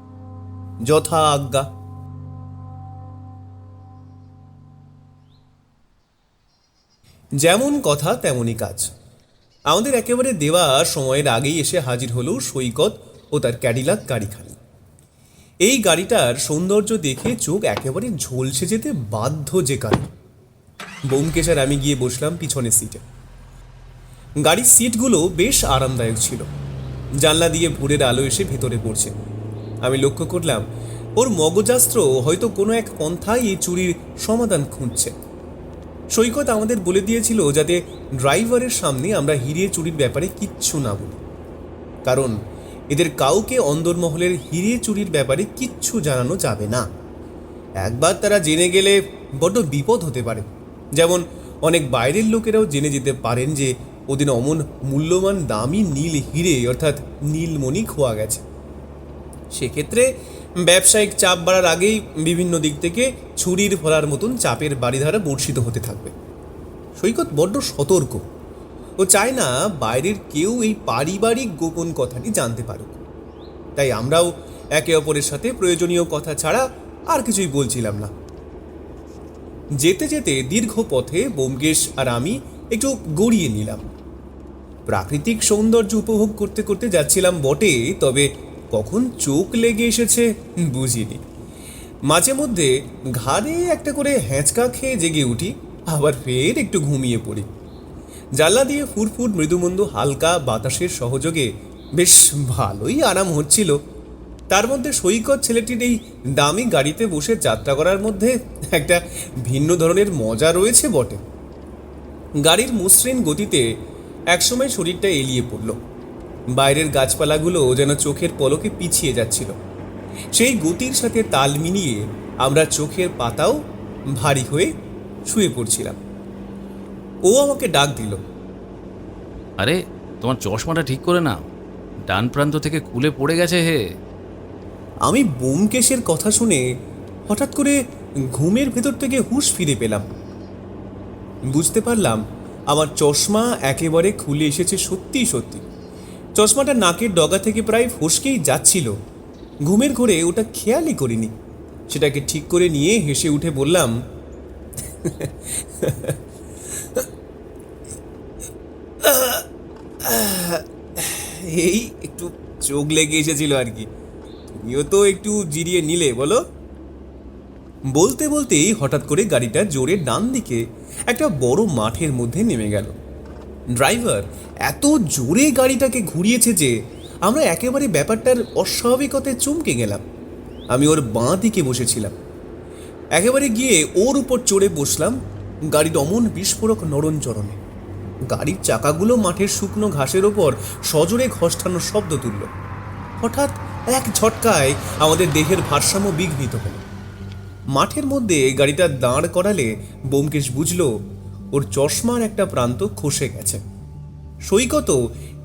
যথা আজ্ঞা। যেমন কথা তেমনই কাজ। আমাদের একেবারে দেওয়া সময়ের আগেই এসে হাজির হলো সৈকত ও তার ক্যাডিলাক গাড়িখানি। এই গাড়িটার সৌন্দর্য দেখে চোখ একেবারে ঝলসে যেতে বাধ্য যে কারণ। ব্যোমকেশ আর আমি গিয়ে বসলাম পিছনের সিটে। গাড়ির সিটগুলো বেশ আরামদায়ক ছিল। জানলা দিয়ে ভোরের আলো এসে ভেতরে পড়ছে। আমি লক্ষ্য করলাম ওর মগজাস্ত্র হয়তো কোনো এক পন্থায় এই চুরির সমাধান খুঁজছে। সৈকত আমাদের বলে দিয়েছিল যাতে ড্রাইভারের সামনে আমরা হিরে চুরির ব্যাপারে কিচ্ছু না বলি, কারণ এদের কাউকে অন্দরমহলের হিরে চুরির ব্যাপারে কিচ্ছু জানানো যাবে না। একবার তারা জেনে গেলে বড্ড বিপদ হতে পারে। যেমন অনেক বাইরের লোকেরাও জেনে যেতে পারেন যে ওদিন অমন মূল্যবান দামি নীল হিরে অর্থাৎ নীলমণি খোয়া গেছে। সেক্ষেত্রে ব্যবসায়িক চাপ বাড়ার আগেই বিভিন্ন দিক থেকে ছুরির ফলার মতন চাপের বাড়িধারা বর্ষিত হতে থাকবে। সৈকত বড্ড সতর্ক। ও চায় না বাইরের কেউ এই পারিবারিক গোপন কথাটি জানতে পারুক। তাই আমরাও একে অপরের সাথে প্রয়োজনীয় কথা ছাড়া আর কিছুই বলছিলাম না। যেতে যেতে দীর্ঘ পথে ব্যোমকেশ আর আমি একটু গড়িয়ে নিলাম। প্রাকৃতিক সৌন্দর্য উপভোগ করতে করতে যাচ্ছিলাম বটে, তবে কখন চোখ লেগে এসেছে বুঝিনি। মাঝে মধ্যে ঘাড়ে একটা করে হ্যাঁচকা খেয়ে জেগে উঠি, আবার ফের একটু ঘুমিয়ে পড়ি। জানলা দিয়ে ফুরফুর মৃদুমন্দ হালকা বাতাসের সহযোগে বেশ ভালোই আরাম হচ্ছিল। তার মধ্যে সৈকত ছেলেটির এই দামি গাড়িতে বসে যাত্রা করার মধ্যে একটা ভিন্ন ধরনের মজা রয়েছে বটে। গাড়ির মসৃণ গতিতে একসময় শরীরটা এলিয়ে পড়ল। বাইরের গাছপালাগুলো যেন চোখের পলকে পিছিয়ে যাচ্ছিল। সেই গতির সাথে তাল মিলিয়ে আমরা চোখের পাতাও ভারী হয়ে শুয়ে পড়ছিলাম। ও আমাকে ডাক দিল, আরে তোমার চশমাটা ঠিক করে নাও, ডান প্রান্ত থেকে খুলে পড়ে গেছে হে। আমি ব্যোমকেশের কথা শুনে হঠাৎ করে ঘুমের ভেতর থেকে হুঁশ ফিরে পেলাম। বুঝতে পারলাম আমার চশমা একেবারে খুলে এসেছে সত্যি সত্যি। চশমাটা নাকের ডগা থেকে প্রায় ফসকেই যাচ্ছিল। ঘুমের ঘোরে ওটা খেয়ালই করিনি। সেটাকে ঠিক করে নিয়ে হেসে উঠে বললাম, এই একটু চোখ লেগে এসেছিল আর কি, তুমিও তো একটু জিরিয়ে নিলে বলো। বলতে বলতেই হঠাৎ করে গাড়িটা জোরে ডান দিকে একটা বড় মাঠের মধ্যে নেমে গেল। ড্রাইভার এত জোরে গাড়িটাকে ঘুরিয়েছে যে আমরা একেবারে ব্যাপারটার অস্বাভাবিকতায় চমকে গেলাম। আমি ওর বাঁ দিকে বসেছিলাম, একেবারে গিয়ে ওর উপর চড়ে বসলাম গাড়ির অমন বিস্ফোরক নড়নচড়নে। গাড়ির চাকাগুলো মাঠের শুকনো ঘাসের ওপর সজোরে ঘষ্টানোর শব্দ তুলল। হঠাৎ এক ঝটকায় আমাদের দেহের ভারসাম্য বিঘ্নিত হলো। মাঠের মধ্যে গাড়িটা দাঁড় করালে ব্যোমকেশ বুঝল ওর চশমার একটা প্রান্ত খসে গেছে। সৈকত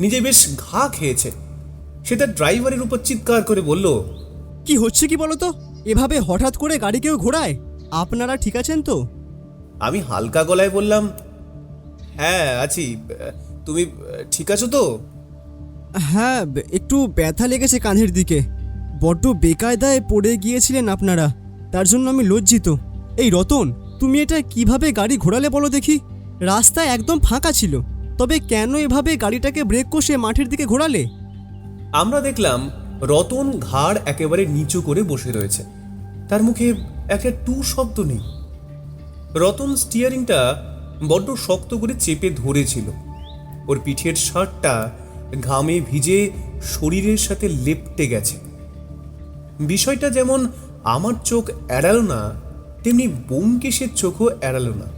নিজে বেশ ঘা খেয়েছে। সে তার ড্রাইভারের উপর চিৎকার করে বলল, কি হচ্ছে কি বলো তো? এভাবে হঠাৎ করে গাড়ি কেউ ঘোরায়? আপনারা ঠিক আছেন তো? আমি হালকা গলায় বললাম, হ্যাঁ আছি, তুমি ঠিক আছো তো? হ্যাঁ, একটু ব্যথা লেগেছে কাঁধের দিকে। বড্ড বেকায়দায় পড়ে গিয়েছিলেন আপনারা, তার জন্য আমি লজ্জিত। এই রতন, তুমি এটা কিভাবে গাড়ি ঘোরালে বলো দেখি? রাস্তা একদম ফাঁকা ছিল, তবে কেন এভাবে গাড়িটাকে ব্রেক কষে মাঠের দিকে ঘোরালে? আমরা দেখলাম রতন ঘাড় একেবারে নিচু করে বসে রয়েছে। তার মুখে একটা টু শব্দ নেই। রতন স্টিয়ারিংটা বড্ড শক্ত করে চেপে ধরেছিল। ওর পিঠের শার্টটা ঘামে ভিজে শরীরের সাথে লেপ্টে গেছে। বিষয়টা যেমন আমার চোখ এড়ালো না, তেমনি ব্যোমকেশের চোখও এড়ালো না।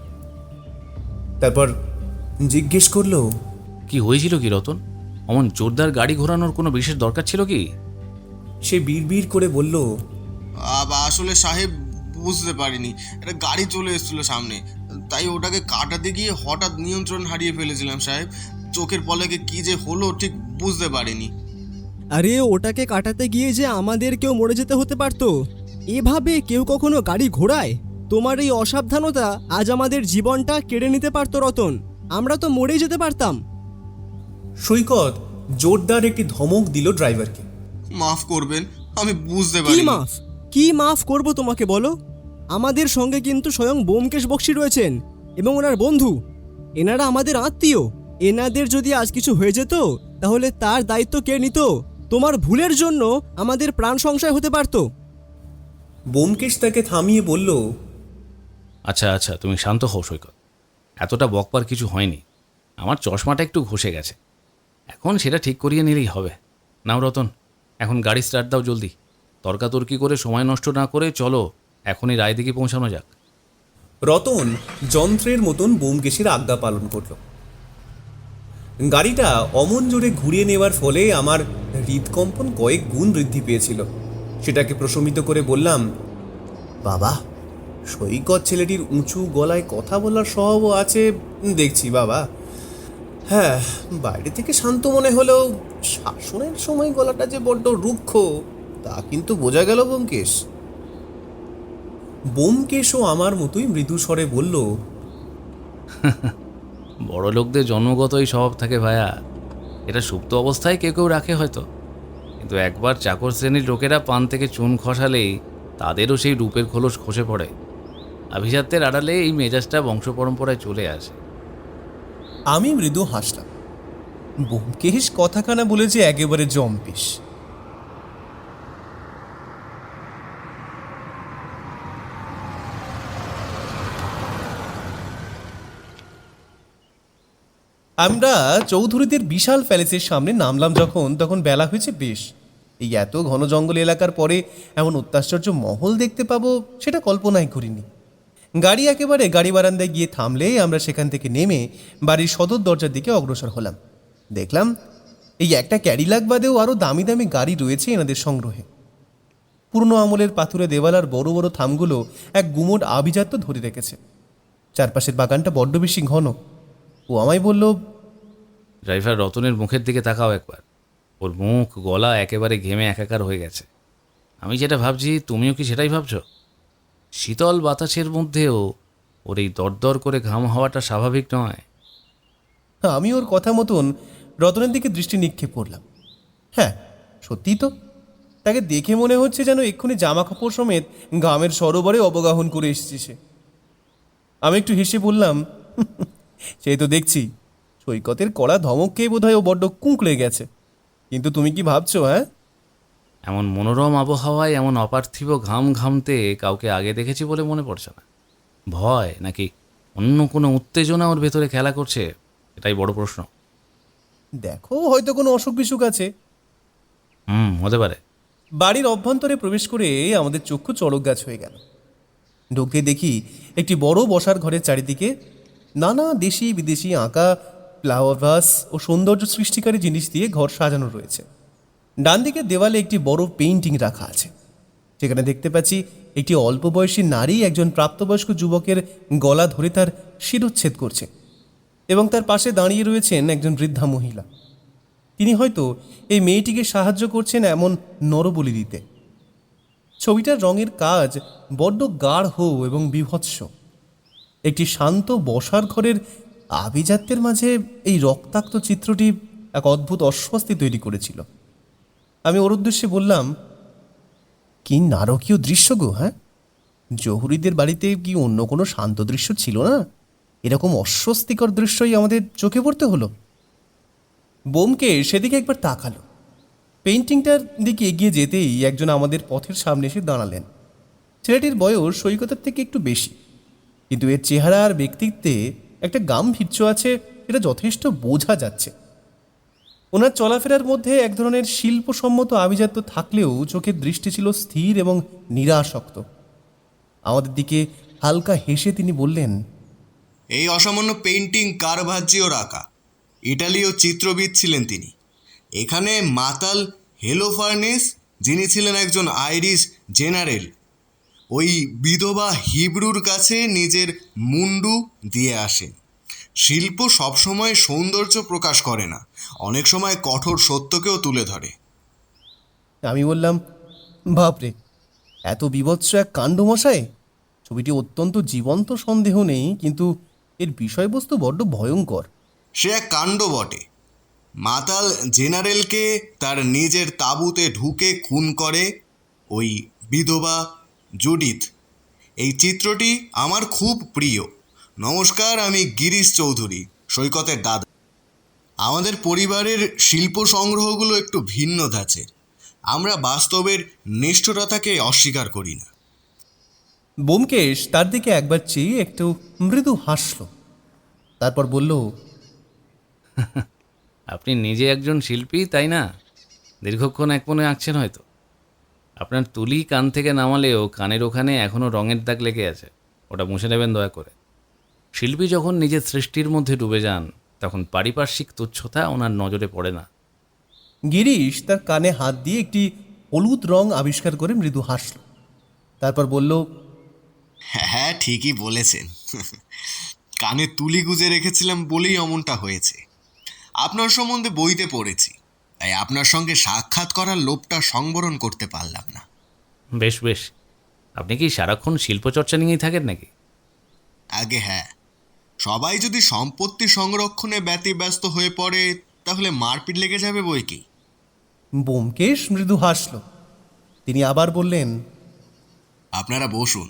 তারপর জিজ্ঞেস করলো, কি হয়েছিল কি রতন? অমন জোরদার গাড়ি ঘোরানোর কোনো বিশেষ দরকার ছিল কি? সে বিড়বিড় করে বলল, আসলে সাহেব, বুঝতে পারিনি, একটা গাড়ি চলে এসেছিল সামনে, তাই ওটাকে কাটাতে গিয়ে হঠাৎ নিয়ন্ত্রণ হারিয়ে ফেলেছিলাম সাহেব। চোখের পলকে কি যে হলো ঠিক বুঝতে পারিনি। আরে ওটাকে কাটাতে গিয়ে যে আমাদের কেউ মরে যেতে হতে পারতো। এভাবে কেউ কখনো গাড়ি ঘোরায়? তোমার এই অসাবধানতা আজ আমাদের জীবনটা কেড়ে নিতে পারতো রতন। আমরা তো মরেই যেতে পারতাম। সৈকত জোরদার একটি ধমক দিল ড্রাইভারকে। মাফ করবেন, আমি বুঝতে কি পারিনি। মাফ? কি মাফ করব তোমাকে বলো? আমাদের সঙ্গে কিন্তু স্বয়ং ব্যোমকেশ বক্সী রয়েছেন এবং ওনার বন্ধু। এনারা আমাদের আত্মীয়। এনাদের যদি আজ কিছু হয়ে যেত তাহলে তার দায়িত্ব কে নিত? তোমার ভুলের জন্য আমাদের প্রাণ সংশয় হতে পারত। ব্যোমকেশ তাকে থামিয়ে বলল, আচ্ছা আচ্ছা, তুমি শান্ত হও সৈকত। এতটা বকবার কিছু হয়নি। আমার চশমাটা একটু ঘষে গেছে, এখন সেটা ঠিক করিয়ে নিলেই হবে। নাও রতন, এখন গাড়ি স্টার্ট দাও জলদি। তর্কাতর্কি করে সময় নষ্ট না করে চলো এখনই রায়দিঘি পৌঁছানো যাক। রতন যন্ত্রের মতন ব্যোমকেশের আজ্ঞা পালন করল। গাড়িটা অমন জোরে ঘুরিয়ে নেওয়ার ফলে আমার হৃদকম্পন কয়েক গুণ বৃদ্ধি পেয়েছিল। সেটাকে প্রশমিত করে বললাম, বাবা, সৈকত ছেলেটির উঁচু গলায় কথা বলার স্বভাবও আছে দেখছি বাবা। হ্যাঁ, বাইরে থেকে শান্ত মনে হলেও শাসনের সময় গলাটা যে বড্ড রুক্ষ তা কিন্তু বোঝা গেল ব্যোমকেশ। ব্যোমকেশও আমার মতোই মৃদু স্বরে বলল, বড় লোকদের জন্মগত এই স্বভাব থাকে ভায়া। এটা সুপ্ত অবস্থায় কেউ কেউ রাখে হয়তো, কিন্তু একবার চাকর শ্রেণীর লোকেরা পান থেকে চুন খসালেই তাদেরও সেই রূপের খোলস খসে পড়ে। আভিজাত্যের আড়ালে এই মেজাজটা বংশ পরম্পরায় চলে আসে। আমি মৃদু হাসলাম। ব্যোমকেশ কথাখানা বলেছে একেবারে জম্পেশ। আমরা চৌধুরীদের বিশাল প্যালেসের সামনে নামলাম যখন, তখন বেলা হয়েছে বেশ। এই এত ঘন জঙ্গল এলাকার পরে এমন অত্যাশ্চর্য মহল দেখতে পাবো সেটা কল্পনাই করিনি। গাড়ি একেবারে গাড়ি বারান্দায় গিয়ে থামলে আমরা সেখান থেকে নেমে বাড়ির সদর দরজার দিকে অগ্রসর হলাম। দেখলাম এই একটা ক্যাডিলাক বাদেও আরও দামি দামি গাড়ি রয়েছে এনাদের সংগ্রহে। পুরনো আমলের পাথুরে দেওয়ালার বড় বড় থামগুলো এক গুমোট আভিজাত্য ধরে রেখেছে। চারপাশের বাগানটা বড্ড বেশি ঘন। ও আমায় বলল, ড্রাইভার রতনের মুখের দিকে তাকাও একবার। ওর মুখ গলা একেবারে ঘেমে একাকার হয়ে গেছে। আমি যেটা ভাবছি তুমিও কি সেটাই ভাবছো? শীতল বাতাসের মধ্যেও ওর এই দরদর করে ঘাম হওয়াটা স্বাভাবিক নয়। আমি ওর কথা মতন রতনের দিকে দৃষ্টি নিক্ষেপ করলাম। হ্যাঁ, সত্যিই তো, তাকে দেখে মনে হচ্ছে যেন এক্ষুনি জামা কাপড় সমেত ঘামের সরোবরে অবগাহন করে এসেছে সে। আমি একটু হেসে বললাম, সেই তো দেখছি সৈকতের কড়া ধমক খেয়ে বোধহয় ও বড্ড কুঁকড়ে গেছে। কিন্তু তুমি কি ভাবছো? হ্যাঁ, এমন মনোরম আবহাওয়ায় এমন অপার্থিব ঘাম ঘামতে কাউকে আগে দেখেছি বলে মনে পড়ছে না। ভয় নাকি অন্য কোনো উত্তেজনা ওর ভেতরে খেলা করছে, এটাই বড় প্রশ্ন। দেখো হয়তো কোনো অসুখ বিসুখ আছে। হতে পারে। বাড়ির অভ্যন্তরে প্রবেশ করে আমাদের চক্ষু চড়ক গাছ হয়ে গেল। ঢুকে দেখি একটি বড় বসার ঘরের চারিদিকে নানা দেশি বিদেশি আঁকা ফ্লাওয়ার ভাস ও সৌন্দর্য সৃষ্টিকারী জিনিস দিয়ে ঘর সাজানো রয়েছে। ডান দিকের দেওয়ালে একটি বড় পেইন্টিং রাখা আছে। সেখানে দেখতে পাচ্ছি একটি অল্প বয়সী নারী একজন প্রাপ্তবয়স্ক যুবকের গলা ধরে তার শিরোচ্ছেদ করছে, এবং তার পাশে দাঁড়িয়ে রয়েছেন একজন বৃদ্ধা মহিলা। তিনি হয়তো এই মেয়েটিকে সাহায্য করছেন এমন নরবলি দিতে। ছবিটার রঙের কাজ বড্ড গাঢ় এবং বীভৎস। একটি শান্ত বসার ঘরের আভিজাত্যের মাঝে এই রক্তাক্ত চিত্রটি এক অদ্ভুত অস্বস্তি তৈরি করেছিল। আমি ওর উদ্দেশ্যে বললাম, কি নারকীয় দৃশ্য গো! হ্যাঁ, জহুরিদের বাড়িতে কি অন্য কোনো শান্ত দৃশ্য ছিল না? এরকম অস্বস্তিকর দৃশ্যই আমাদের চোখে পড়তে হলো। ব্যোমকে সেদিকে একবার তাকালো। পেইন্টিংটার দিকে এগিয়ে যেতেই একজন আমাদের পথের সামনে এসে দাঁড়ালেন। ছেলেটির বয়স সৈকতের থেকে একটু বেশি, কিন্তু এর চেহারা আর ব্যক্তিত্বে একটা গাম্ভীর্য আছে, এটা যথেষ্ট বোঝা যাচ্ছে। ওনার চলাফেরার মধ্যে এক ধরনের শিল্পসম্মত আভিজাত্য থাকলেও চোখের দৃষ্টি ছিল স্থির এবং নিরাসক্ত। আমাদের দিকে হালকা হেসে তিনি বললেন, এই অসামান্য পেইন্টিং কারভাজ্জিওর আঁকা। ইটালীয় চিত্রবিদ ছিলেন তিনি। এখানে মাতাল হেলোফার্নেস, যিনি ছিলেন একজন আইরিশ জেনারেল, ওই বিধবা হিব্রুর কাছে নিজের মুন্ডু দিয়ে আসেন। শিল্প সবসময় সৌন্দর্য প্রকাশ করে না, অনেক সময় কঠোর সত্যকেও তুলে ধরে। আমি বললাম, বাপরে, এত বীভৎস এক কাণ্ড মশাই! ছবিটি অত্যন্ত জীবন্ত সন্দেহ নেই, কিন্তু এর বিষয়বস্তু বড্ড ভয়ঙ্কর। সে এক কাণ্ড বটে। মাতাল জেনারেলকে তার নিজের তাঁবুতে ঢুকে খুন করে ওই বিধবা জুডিথ। এই চিত্রটি আমার খুব প্রিয়। নমস্কার, আমি গিরিশ চৌধুরী, সৈকতের দাদা। আমাদের পরিবারের শিল্প সংগ্রহগুলো একটু ভিন্ন ধাঁচের। আমরা বাস্তবের নিষ্ঠুরতাকে অস্বীকার করি না। ব্যোমকেশ তার দিকে একবার চেয়ে একটু মৃদু হাসল, তারপর বলল, আপনি নিজে একজন শিল্পী, তাই না? দীর্ঘক্ষণ এক মনে আঁকছেন হয়তো। আপনার তুলি কান থেকে নামালেও কানের ওখানে এখনও রঙের দাগ লেগে আছে, ওটা মুছে নেবেন দয়া করে। শিল্পী যখন নিজের সৃষ্টির মধ্যে ডুবে যান তখন পারিপার্শ্বিক তুচ্ছতা ওনার নজরে পড়ে না। গিরিশ তার কানে হাত দিয়ে একটি হলুদ রং আবিষ্কার করে মৃদু হাসল, তারপর বলল, হ্যাঁ, ঠিকই বলেছেন। কানে তুলি গুজে রেখেছিলাম বলেই অমনটা হয়েছে। আপনার সম্বন্ধে বইতে পড়েছি, তাই আপনার সঙ্গে সাক্ষাৎ করার লোভটা সংবরণ করতে পারলাম না। বেশ বেশ, আপনি কি সারাক্ষণ শিল্পচর্চা নিয়েই থাকেন নাকি? আগে হ্যাঁ, সবাই যদি সম্পত্তি সংরক্ষণে ব্যতিব্যস্ত হয়ে পড়ে তাহলে মারপিট লেগে যাবে বই কি। ব্যোমকেশ মৃদু হাসল। তিনি আবার বললেন, আপনারা বসুন,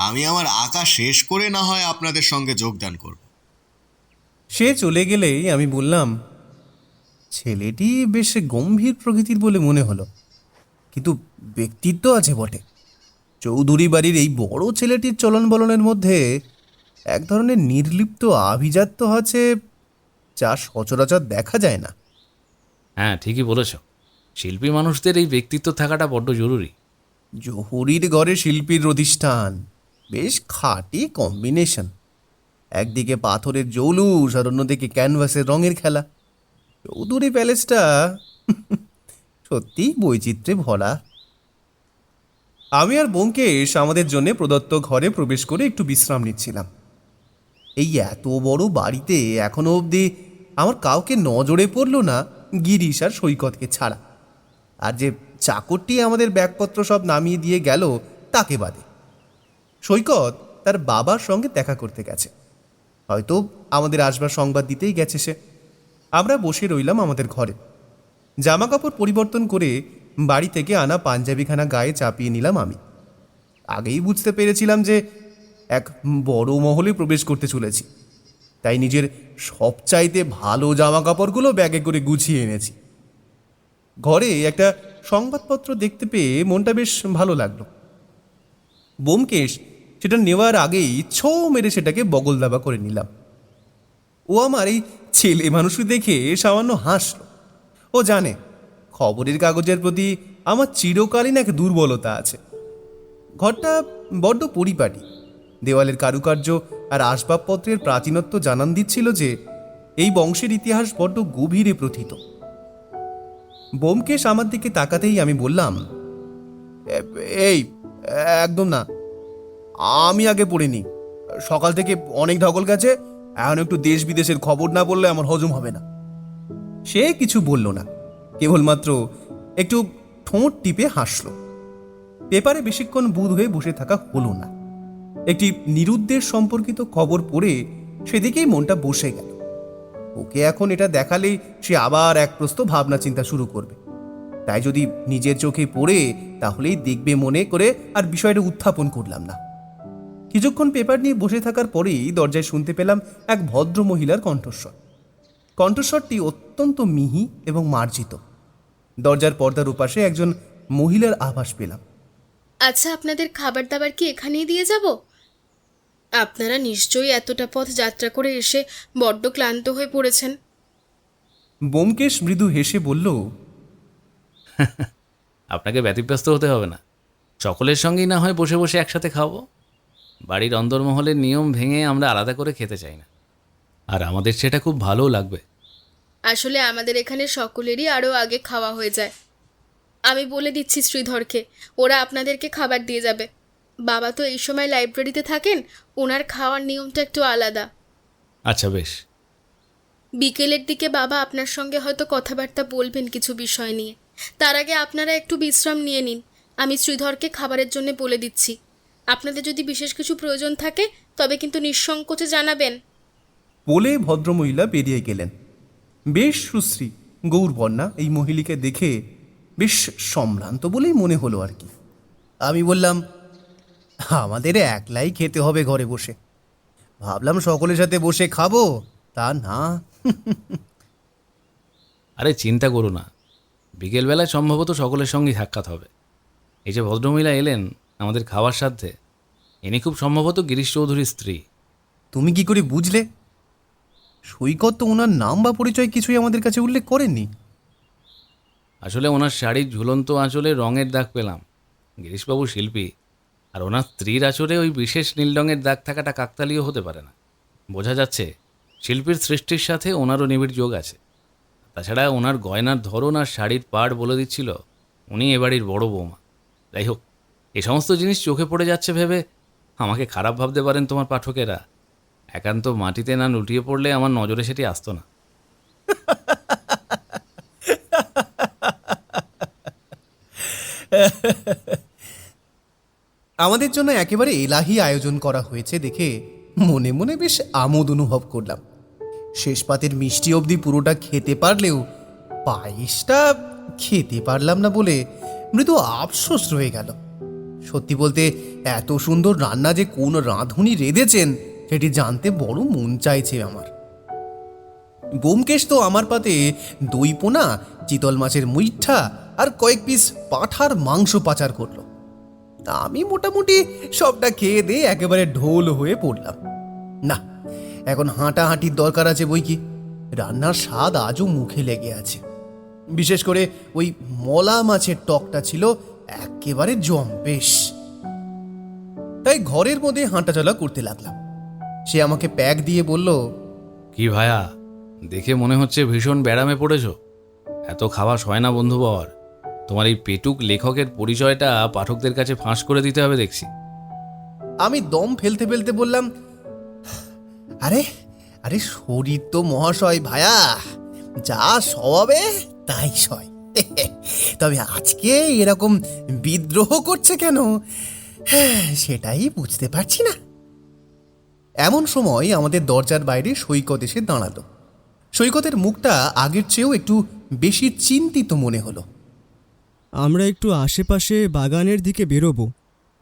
আমি আমার আঁকা শেষ করে না হয় আপনাদের সঙ্গে যোগদান করব। সে চলে গেলেই আমি বললাম, ছেলেটি বেশ গম্ভীর প্রকৃতির বলে মনে হলো, কিন্তু ব্যক্তিত্ব আছে বটে। চৌধুরী বাড়ির এই বড় ছেলেটির চলন বলনের মধ্যে এক ধরনের নির্লিপ্ত আভিজাত্য আছে, যা সচরাচর দেখা যায় না। হ্যাঁ, ঠিকই বলেছ। শিল্পী মানুষদের এই ব্যক্তিত্ব থাকাটা বড্ড জরুরি। জহুরির ঘরে শিল্পীর অধিষ্ঠান, বেশ খাঁটি কম্বিনেশন। একদিকে পাথরের জৌলুস আর অন্যদিকে ক্যানভাসের রঙের খেলা। চৌধুরী প্যালেসটা সত্যিই বৈচিত্র্যে ভরা। আমি আর ব্যোমকেশ আমাদের জন্য প্রদত্ত ঘরে প্রবেশ করে একটু বিশ্রাম নিচ্ছিলাম। এই এত বড় বাড়িতে এখনো অবধি আমার কাউকে নজরে পড়ল না, গিরিশ আর সৈকতকে ছাড়া। আর যে চাকরটি আমাদের ব্যাগপত্র সব নামিয়ে দিয়ে গেল তাকে বাদে। সৈকত তার বাবার সঙ্গে দেখা করতে গেছে, হয়তো আমাদের আসবার সংবাদ দিতেই গেছে সে। আমরা বসে রইলাম আমাদের ঘরে। জামা কাপড় পরিবর্তন করে বাড়ি থেকে আনা পাঞ্জাবিখানা গায়ে চাপিয়ে নিলাম আমি। আগেই বুঝতে পেরেছিলাম যে এক বড় মহলে প্রবেশ করতে চলেছি, তাই নিজের সবচাইতে ভালো জামা কাপড়গুলো ব্যাগে করে গুছিয়ে এনেছি। ঘরে একটা সংবাদপত্র দেখতে পেয়ে মনটা বেশ ভালো লাগলো। ব্যোমকেশ সেটা নেওয়ার আগেই ছো মেরে সেটাকে বগল দাবা করে নিলাম। ও আমার এই ছেলে মানুষকে দেখে সামান্য হাসল। ও জানে খবরের কাগজের প্রতি আমার চিরকালীন এক দুর্বলতা আছে। ঘরটা বড্ড পরিপাটি। দেওয়ালের কারুকার্য আর আসবাবপত্রের প্রাচীনত্ব জানান দিচ্ছিল যে এই বংশের ইতিহাস বড্ড গভীরে প্রথিত। ব্যোমকেশ আমার দিকে তাকাতেই আমি বললাম, এই একদম না, আমি আগে পড়িনি। সকাল থেকে অনেক ধকল গেছে, এখন একটু দেশ বিদেশের খবর না বললে আমার হজম হবে না। সে কিছু বলল না, কেবলমাত্র একটু ঠোঁট টিপে হাসল। পেপারে বেশিক্ষণ বুঁদ হয়ে বসে থাকা হলো না। একটি নিরুদ্দেশ সম্পর্কিত খবর পড়ে সেদিকেই মনটা বসে গেল। ওকে এখন এটা দেখালেই সে আবার এক প্রস্ত ভাবনা চিন্তা শুরু করবে। তাই যদি নিজের চোখে পড়ে তাহলেই দেখবে মনে করে আর বিষয়টা উত্থাপন করলাম না। কিছুক্ষণ পেপার নিয়ে বসে থাকার পরেই দরজায় শুনতে পেলাম এক ভদ্র মহিলার কণ্ঠস্বর। কণ্ঠস্বরটি অত্যন্ত মিহি এবং মার্জিত। দরজার পর্দার ওপাশে একজন মহিলার আভাস পেলাম। আচ্ছা, আপনাদের খাবার দাবার কি এখানেই দিয়ে যাব? আপনারা নিশ্চয়ই এতটা পথ যাত্রা করে এসে বড্ড ক্লান্ত হয়ে পড়েছেন। ব্যোমকেশ মৃদু হেসে বলল, আপনাকে ব্যতিব্যস্ত হতে হবে না, সকলের সঙ্গেই না হয় বসে বসে একসাথে খাবো। বাড়ির অন্দরমহলের নিয়ম ভেঙে আমরা আলাদা করে খেতে চাই না, আর আমাদের সেটা খুব ভালোও লাগবে। আসলে আমাদের এখানে সকলেরই আরও আগে খাওয়া হয়ে যায়। আমি বলে দিচ্ছি শ্রীধরকে, ওরা আপনাদেরকে খাবার দিয়ে যাবে। বাবা তো এই সময় লাইব্রেরিতে থাকেন, ওনার খাওয়ার নিয়মটা একটু আলাদা। আচ্ছা বেশ। বিকেলের দিকে বাবা আপনার সঙ্গে হয়তো কথাবার্তা বলবেন কিছু বিষয় নিয়ে। তার আগে আপনারা একটু বিশ্রাম নিয়ে নিন। আমি শ্রীধরকে খাবারের জন্য বলে দিচ্ছি। আপনাদের যদি বিশেষ কিছু প্রয়োজন থাকে তবে কিন্তু নিঃসংকোচে জানাবেন। বলে ভদ্রমহিলা বেরিয়ে গেলেন। বেশ সুশ্রী গৌরবর্ণা এই মহিলাকে দেখে বেশ সম্ভ্রান্ত বলেই মনে হলো আর কি। আমি বললাম, আমাদের একলাই খেতে হবে ঘরে বসে। ভাবলাম সকলের সাথে বসে খাবো, তা না। আরে চিন্তা করো না, বিকেলবেলায় সম্ভবত সকলের সঙ্গেই সাক্ষাৎ হবে। এই যে ভদ্রমহিলা এলেন আমাদের খাওয়ার সাথে, ইনি খুব সম্ভবত গিরিশ চৌধুরীর স্ত্রী। তুমি কি করে বুঝলে? সৈকত তো ওনার নাম বা পরিচয় কিছুই আমাদের কাছে উল্লেখ করেননি। আসলে ওনার শাড়ির ঝুলন্ত আঁচলে রঙের দাগ পেলাম। গিরিশবাবু শিল্পী, আর ওনার স্ত্রীর আঁচলে ওই বিশেষ নীল রঙের দাগ থাকাটা কাকতালীয় হতে পারে না। বোঝা যাচ্ছে শিল্পীর সৃষ্টির সাথে ওনারও নিবিড় যোগ আছে। তাছাড়া ওনার গয়নার ধরন আর শাড়ির পাড় বলে দিচ্ছিল উনি এ বাড়ির বড় বৌমা। যাই হোক, এ সমস্ত জিনিস চোখে পড়ে যাচ্ছে ভেবে আমাকে খারাপ ভাবতে পারেন তোমার পাঠকেরা। একান্ত মাটিতে না লুটিয়ে পড়লে আমার নজরে সেটি আসতো না। আমাদের জন্য একেবারে এলাহি আয়োজন করা হয়েছে দেখে মনে মনে বেশ আমোদ অনুভব করলাম। শেষ পাতের মিষ্টি অবধি পুরোটা খেতে পারলেও পায়েসটা খেতে পারলাম না বলে মৃদু আফসোস রয়ে গেল। সত্যি বলতে এত সুন্দর রান্না যে কোন রাঁধুনি রেঁধেছেন সেটি জানতে বড় মন চাইছে আমার। ব্যোমকেশ তো আমার পাতে দই পোনা, চিতল মাছের মুইঠা আর কয়েক পিস পাঁঠার মাংস পাচার করলো। আমি মোটামুটি সবটা খেয়ে দিয়ে একেবারে ঢোল হয়ে পড়লাম। না, এখন হাঁটাহাঁটির দরকার আছে বই কি। রান্নার স্বাদ আজও মুখে লেগে আছে। বিশেষ করে ওই মলা মাছের টকটা ছিল একেবারে জম্পেশ। তাই ঘরের মধ্যে হাঁটাচলা করতে লাগলাম। সে আমাকে প্যাক দিয়ে বলল, কি ভায়া, দেখে মনে হচ্ছে ভীষণ ব্যারামে পড়েছ। এত খাওয়া হয় না বন্ধু বাবার। তোমার এই পেটুক লেখকের পরিচয়টা পাঠকদের কাছে ফাঁস করে দিতে হবে দেখছি। আমি দম ফেলতে ফেলতে বললাম, আরে আরে শরীর তো মহাশয় ভায়া, যা স্বভাবে তাই সয়। তবে আজকে এরকম বিদ্রোহ করছে কেন সেটাই বুঝতে পারছি না। এমন সময় আমাদের দরজার বাইরে সৈকত এসে দাঁড়ালো। সৈকতের মুখটা আগের চেয়েও একটু বেশি চিন্তিত মনে হলো। আমরা একটু আশেপাশে বাগানের দিকে বেরোবো।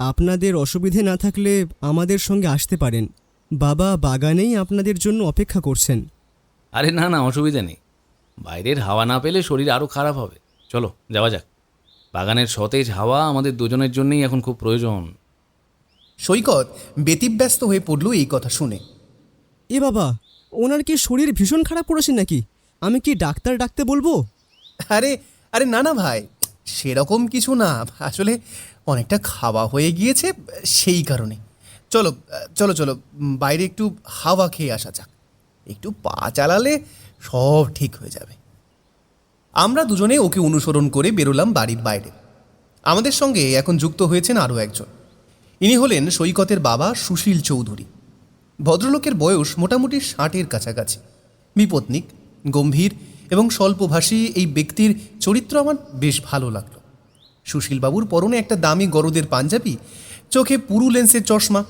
আপনাদের অসুবিধে না থাকলে আমাদের সঙ্গে আসতে পারেন। বাবা বাগানেই আপনাদের জন্য অপেক্ষা করছেন। আরে না না, অসুবিধা নেই। বাইরের হাওয়া না পেলে শরীর আরও খারাপ হবে। চলো যাওয়া যাক। বাগানের সতেজ হাওয়া আমাদের দুজনের জন্যই এখন খুব প্রয়োজন। সৈকত ব্যতিব্যস্ত হয়ে পড়ল এই কথা শুনে। এ বাবা, ওনার কি শরীর ভীষণ খারাপ করেছে নাকি? আমি কি ডাক্তার ডাকতে বলবো? আরে আরে না না ভাই, সেরকম কিছু না। আসলে অনেকটা খাওয়া হয়ে গিয়েছে, সেই কারণে। চলো চলো চলো, বাইরে একটু হাওয়া খেয়ে আসা যাক। একটু পা চালালে সব ঠিক হয়ে যাবে। আমরা দুজনে ওকে অনুসরণ করে বেরোলাম বাড়ির বাইরে। আমাদের সঙ্গে এখন যুক্ত হয়েছেন আরও একজন। ইনি হলেন সৈকতের বাবা সুশীল চৌধুরী। ভদ্রলোকের বয়স মোটামুটি 60-এর কাছাকাছি। বিপত্নিক, গম্ভীর এবং স্বল্পভাষী এই ব্যক্তির চরিত্র আমার বেশ ভালো লাগলো। সুশীলবাবুর পরনে একটা দামি গরদের পাঞ্জাবি, চোখে পুরু লেন্সের চশমা।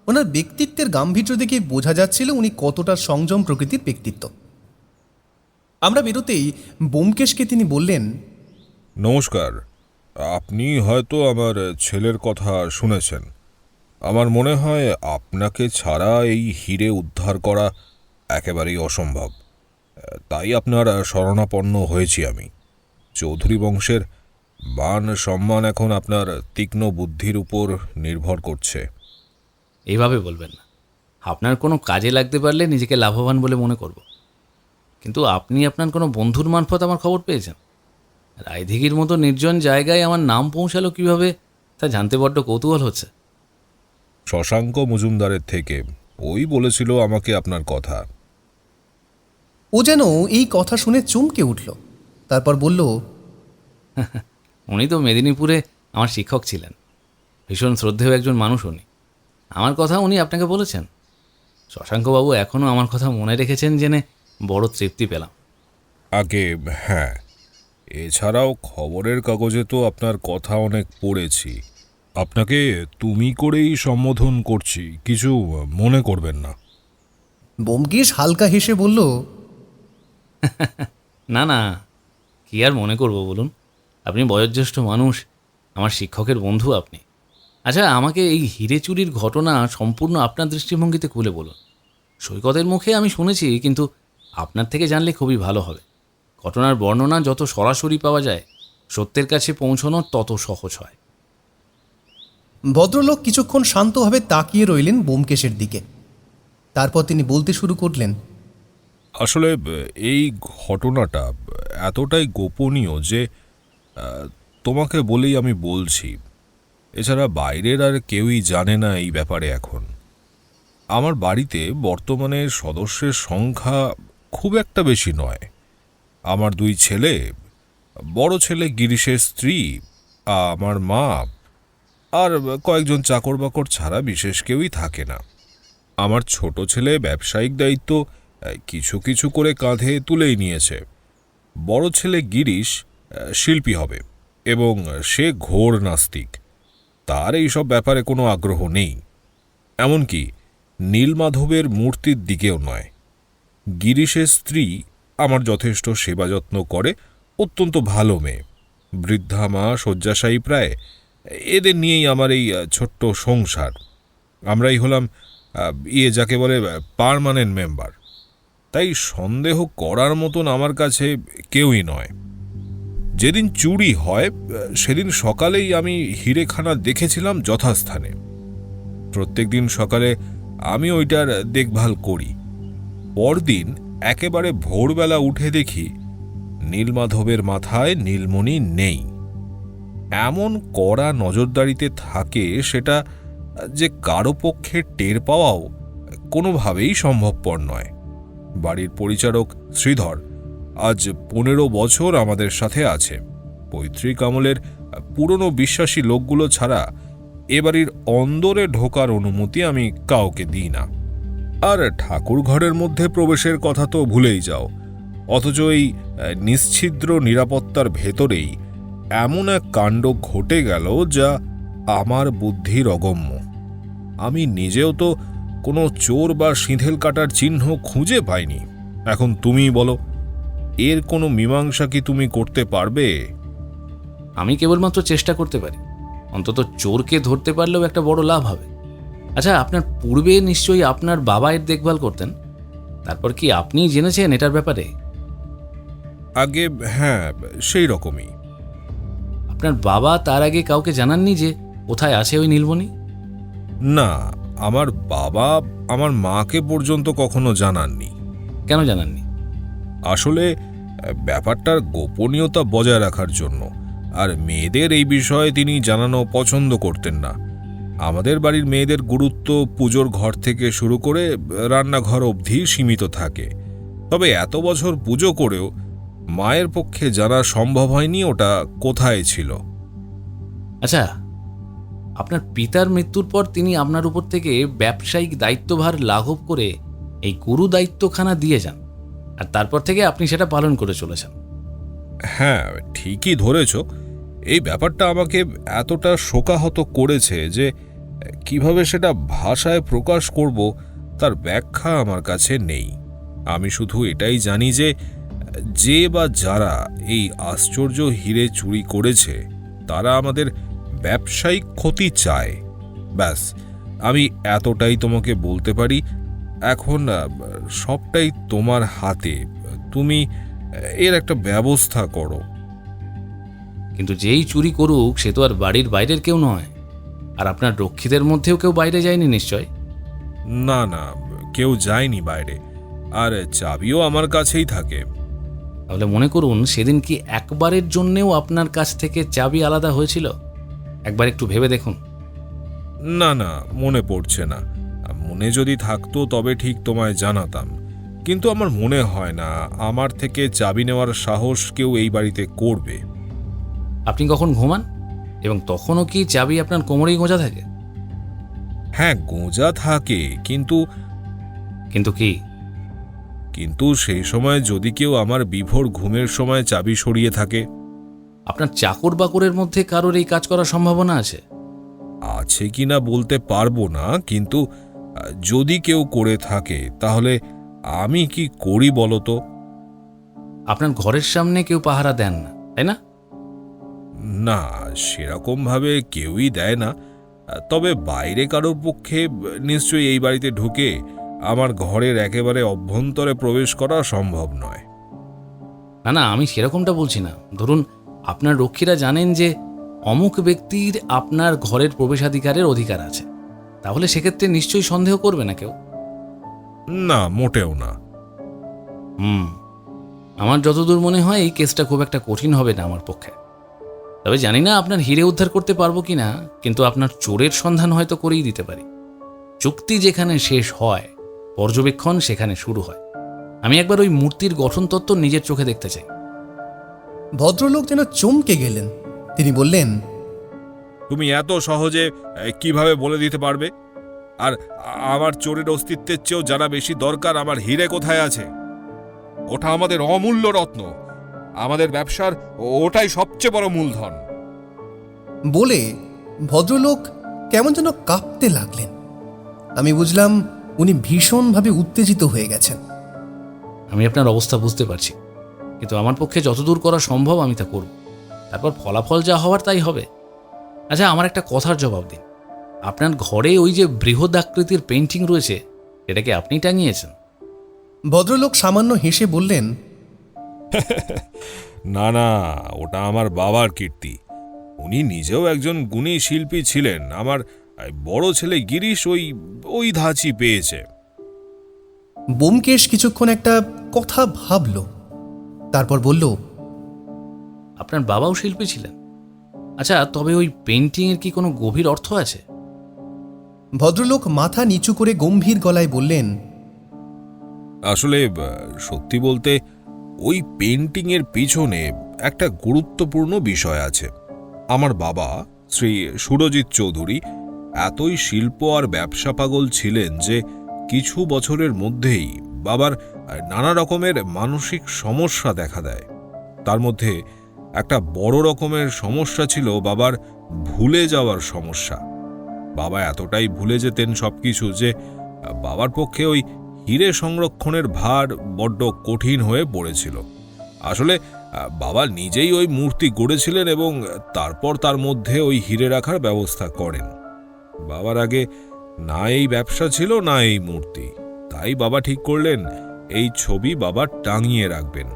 ওনার ব্যক্তিত্বের গাম্ভীর্য দেখে বোঝা যাচ্ছিল উনি কতটা সংযম প্রকৃতির ব্যক্তিত্ব। আমরা বেরোতেই ব্যোমকেশকে তিনি বললেন, নমস্কার। আপনি হয়তো আমার ছেলের কথা শুনেছেন। আমার মনে হয় আপনাকে ছাড়া এই হিরে উদ্ধার করা একেবারেই অসম্ভব। তাই আপনার শরণাপন্ন হয়েছি আমি। চৌধুরী বংশের মান সম্মান এখন আপনার তীক্ষ্ণ বুদ্ধির উপর নির্ভর করছে। এইভাবে বলবেন না। আপনার কোনো কাজে লাগতে পারলে নিজেকে লাভবান বলে মনে করব। কিন্তু আপনি আপনার কোনো বন্ধুর মারফত আমার খবর পেয়েছেন? রায়দিঘির মতো নির্জন জায়গায় আমার নাম পৌঁছালো কিভাবে তা জানতে বড্ড কৌতূহল হচ্ছে। শশাঙ্ক মজুমদারের থেকে। ওই বলেছিল আমাকে আপনার কথা। ও যেন এই কথা শুনে চমকে উঠল। তারপর বলল, উনি তো মেদিনীপুরে আমার শিক্ষক ছিলেন। ভীষণ শ্রদ্ধেয় একজন মানুষ উনি। আমার কথা উনি আপনাকে বলেছেন। শশাঙ্কবাবু এখনও আমার কথা মনে রেখেছেন জেনে বড় তৃপ্তি পেলাম। আগে হ্যাঁ, এছাড়াও খবরের কাগজে তো আপনার কথা অনেক পড়েছি। আপনাকে তুমি করেই সম্বোধন করছি, কিছু মনে করবেন না। ব্যোমকেশ হালকা হেসে বলল, না না, কি আর মনে করব বলুন। আপনি বয়োজ্যেষ্ঠ মানুষ, আমার শিক্ষকের বন্ধু আপনি। আচ্ছা, আমাকে এই হিরে চুরির ঘটনা সম্পূর্ণ আপনার দৃষ্টিভঙ্গিতে খুলে বলুন। সৈকতের মুখে আমি শুনেছি, কিন্তু আপনার থেকে জানলে খুবই ভালো হবে। ঘটনার বর্ণনা যত সরাসরি পাওয়া যায়, সত্যের কাছে পৌঁছানো তত সহজ হয়। ভদ্রলোক কিছুক্ষণ শান্তভাবে তাকিয়ে রইলেন ব্যোমকেশের দিকে। তারপর তিনি বলতে শুরু করলেন, আসলে এই ঘটনাটা এতটাই গোপনীয় যে তোমাকে বলেই আমি বলছি। এছাড়া বাইরের আর কেউই জানে না এই ব্যাপারে এখন। আমার বাড়িতে বর্তমানে সদস্যের সংখ্যা খুব একটা বেশি নয়। আমার 2 ছেলে, বড় ছেলে গিরিশের স্ত্রী, আমার মা আর কয়েকজন চাকর বাকর ছাড়া বিশেষ কেউই থাকে না। আমার ছোট ছেলে ব্যবসায়িক দায়িত্ব কিছু কিছু করে কাঁধে তুলেই নিয়েছে। বড় ছেলে গিরিশ শিল্পী হবে এবং সে ঘোর নাস্তিক। তার এইসব ব্যাপারে কোনো আগ্রহ নেই, এমনকি নীলমাধবের মূর্তির দিকেও নয়। গিরিশের স্ত্রী আমার যথেষ্ট সেবা যত্ন করে, অত্যন্ত ভালো মেয়ে, বৃদ্ধা মা, শয্যাশায়ী প্রায়। এদের নিয়েই আমার এই ছোট্ট সংসার। আমরাই হলাম যাকে বলে পার্মানেন্ট মেম্বার। তাই সন্দেহ করার মতন আমার কাছে কেউই নয়। যেদিন চুরি হয় সেদিন সকালেই আমি হিরেখানা দেখেছিলাম যথাস্থানে। প্রত্যেক দিন সকালে আমি ওইটার দেখভাল করি। পরদিন একেবারে ভোরবেলা উঠে দেখি নীলমাধবের মাথায় নীলমণি নেই। এমন কড়া নজরদারিতে থাকে সেটা যে কারো পক্ষে টের পাওয়াও কোনোভাবেই সম্ভবপর নয়। বাড়ির পরিচারক শ্রীধর আজ 15 বছর আমাদের সাথে আছে। পৈতৃক আমলের পুরনো বিশ্বাসী লোকগুলো ছাড়া এ বাড়ির অন্দরে ঢোকার অনুমতি আমি কাউকে দিই না। আর ঠাকুর ঘরের মধ্যে প্রবেশের কথা তো ভুলেই যাও। অথচ এই নিশ্ছিদ্র নিরাপত্তার ভেতরেই এমন এক কাণ্ড ঘটে গেল যা আমার বুদ্ধির অগম্য। আমি নিজেও তো কোনো চোর বা সিঁধেল কাটার চিহ্ন খুঁজে পাইনি। এখন তুমিই বলো, এর কোনো মীমাংসা কি তুমি করতে পারবে? আমি কেবলমাত্র চেষ্টা করতে পারি। অন্তত চোরকে ধরতে পারলেও একটা বড় লাভ হবে। আচ্ছা, আপনার পূর্বে নিশ্চয়ই আপনার বাবা এর দেখভাল করতেন, তারপর কি আপনি জেনেছেন এটার ব্যাপারে? আগে হ্যাঁ, সেই রকমই। আপনার বাবা তার আগে কাউকে জানাননি যে কোথায় আছে ওই নীলমণি? না, আমার বাবা আমার মাকে পর্যন্ত কখনো জানাননি। কেন জানাননি? আসলে ব্যাপারটার গোপনীয়তা বজায় রাখার জন্য। আর মেয়েদের এই বিষয়ে তিনি জানানো পছন্দ করতেন না। আমাদের বাড়ির মেয়েদের গুরুত্ব পুজোর ঘর থেকে শুরু করে রান্নাঘর অবধি সীমিত থাকে। তবে এত বছর পুজো করেও মায়ের পক্ষে জানা সম্ভব হয়নি ওটা কোথায় ছিল। আচ্ছা, আপনার পিতার মৃত্যুর পর তিনি আপনার উপর থেকে ব্যবসায়িক দায়িত্বভার লাঘব করে এই গুরু দায়িত্বখানা দিয়ে যান, আর তারপর থেকে আপনি সেটা পালন করে চলেছেন। হ্যাঁ, ঠিকই ধরেছ। এই ব্যাপারটা আমাকে এতটা শোকাহত করেছে যে কিভাবে সেটা ভাষায় প্রকাশ করব তার ব্যাখ্যা আমার কাছে নেই। আমি শুধু এটাই জানি যে বা যারা এই আশ্চর্য হিরে চুরি করেছে তারা আমাদের ব্যবসায়িক ক্ষতি চায়। ব্যাস, আমি এতটাই তোমাকে বলতে পারি। এখন সবটাই তোমার হাতে। তুমি এর একটা ব্যবস্থা করো। কিন্তু যেই চুরি করুক সে তো আর বাড়ির বাইরের কেউ নয়, আর আপনার রক্ষীদের মধ্যেও কেউ বাইরে যায়নি নিশ্চয়? না না, কেউ যায়নি বাইরে, আর চাবিও আমার কাছেই থাকে। তাহলে মনে করুন সেদিন কি একবারের জন্যেও আপনার কাছ থেকে চাবি আলাদা হয়েছিল? একবার একটু ভেবে দেখুন। না না, মনে পড়ছে না। মনে যদি থাকতো তবে ঠিক তোমায় জানাতাম, কিন্তু আমার মনে হয় না আমার থেকে চাবি নেওয়ার সাহস কেউ এই বাড়িতে করবে। আপনি কখন ঘুমান এবং তখনও কি চাবি আপনার কোমরেই গোঁজা থাকে? হ্যাঁ, গোঁজা থাকে, কিন্তু কিন্তু কি? কিন্তু সেই সময় যদি কেউ আমার বিভোর ঘুমের সময় চাবি সরিয়ে থাকে। আপনার চাকর বাকরের মধ্যে কারোর এই কাজ করার সম্ভাবনা আছে? আছে কিনা বলতে পারবো না, কিন্তু যদি কেউ করে থাকে তাহলে আমি কি করি বলো তো? আপনার ঘরের সামনে কেউ পাহারা দেন না, তাই না? না, সেরকম ভাবে কেউই দেয় না। তবে বাইরে কারোর পক্ষে নিশ্চয়ই এই বাড়িতে ঢুকে আমার ঘরের একেবারে অভ্যন্তরে প্রবেশ করা সম্ভব নয়। না না, আমি সেরকমটা বলছি না। ধরুন আপনার রক্ষীরা জানেন যে অমুক ব্যক্তির আপনার ঘরের প্রবেশাধিকারের অধিকার আছে, তাহলে সেক্ষেত্রে নিশ্চয়ই সন্দেহ করবে না কেউ? না, মোটেও না। আমার যতদূর মনে হয় এই কেসটা খুব একটা কঠিন হবে না আমার পক্ষে। তবে জানি না আপনার হিরে উদ্ধার করতে পারবো কিনা, কিন্তু আপনার চোরের সন্ধান হয়তো করেই দিতে পারি। চুক্তি যেখানে শেষ হয়, পর্যবেক্ষণ সেখানে শুরু হয়। আমি একবার ওই মূর্তির গঠনতত্ত্ব নিজের চোখে দেখতে চাই। ভদ্রলোক যেন চমকে গেলেন। তিনি বললেন, তুমি এত সহজে কিভাবে বলে দিতে পারবে? আর আমার চোরের অস্তিত্বের চেয়েও যারা বেশি দরকার আমার হিরে কোথায় আছে? ওটা আমাদের অমূল্য রত্ন, আমাদের ব্যবসার ওটাই সবচেয়ে বড় মূলধন। বলে ভদ্রলোক কেমন যেন কাঁপতে লাগলেন। আমি বুঝলাম উনি ভীষণভাবে উত্তেজিত হয়ে গেছেন। আমি আপনার অবস্থা বুঝতে পারছি, কিন্তু আমার পক্ষে যতদূর করা সম্ভব আমি তা করব। তারপর ফলাফল যা হওয়ার তাই হবে। আচ্ছা, আমার একটা কথার জবাব দিন। আপনার ঘরে ওই যে বৃহৎ আকৃতির পেন্টিং রয়েছে, এটাকে আপনি টাঙিয়েছেন? ভদ্রলোক সামান্য হেসে বললেন, না না, ওটা আমার বাবার কীর্তি। উনি নিজেও একজন গুণী শিল্পী ছিলেন। আমার বড় ছেলে গিরিশ ওই ধাঁচই পেয়েছে। ব্যোমকেশ কিছুক্ষণ একটা কথা ভাবল, তারপর বলল, আপনার বাবাও শিল্পী ছিলেন? আচ্ছা, তবে ওই পেন্টিংয়ের কি কোনো গভীর অর্থ আছে? ভদ্রলোক মাথা নিচু করে গম্ভীর গলায় বললেন, আসলে সত্যি বলতে ওই পেন্টিংয়ের পিছনে একটা গুরুত্বপূর্ণ বিষয় আছে। আমার বাবা শ্রী সুরজিৎ চৌধুরী এতই শিল্প আর ব্যবসা পাগল ছিলেন যে কিছু বছরের মধ্যেই বাবার নানা রকমের মানসিক সমস্যা দেখা দেয়। তার মধ্যে একটা বড় রকমের সমস্যা ছিল বাবার ভুলে যাওয়ার সমস্যা। বাবা এতটাই ভুলে যেতেন সবকিছু যে বাবার পক্ষে ওই হিরে সংরক্ষণের ভার বড্ড কঠিন হয়ে পড়েছিল। আসলে বাবা নিজেই ওই মূর্তি গড়েছিলেন এবং তারপর তার মধ্যে ওই হিরে রাখার ব্যবস্থা করেন। বাবার আগে না এই ব্যবসা ছিল না এই মূর্তি, তাই বাবা ঠিক করলেন এই ছবি বাবা টাঙিয়ে রাখবেন।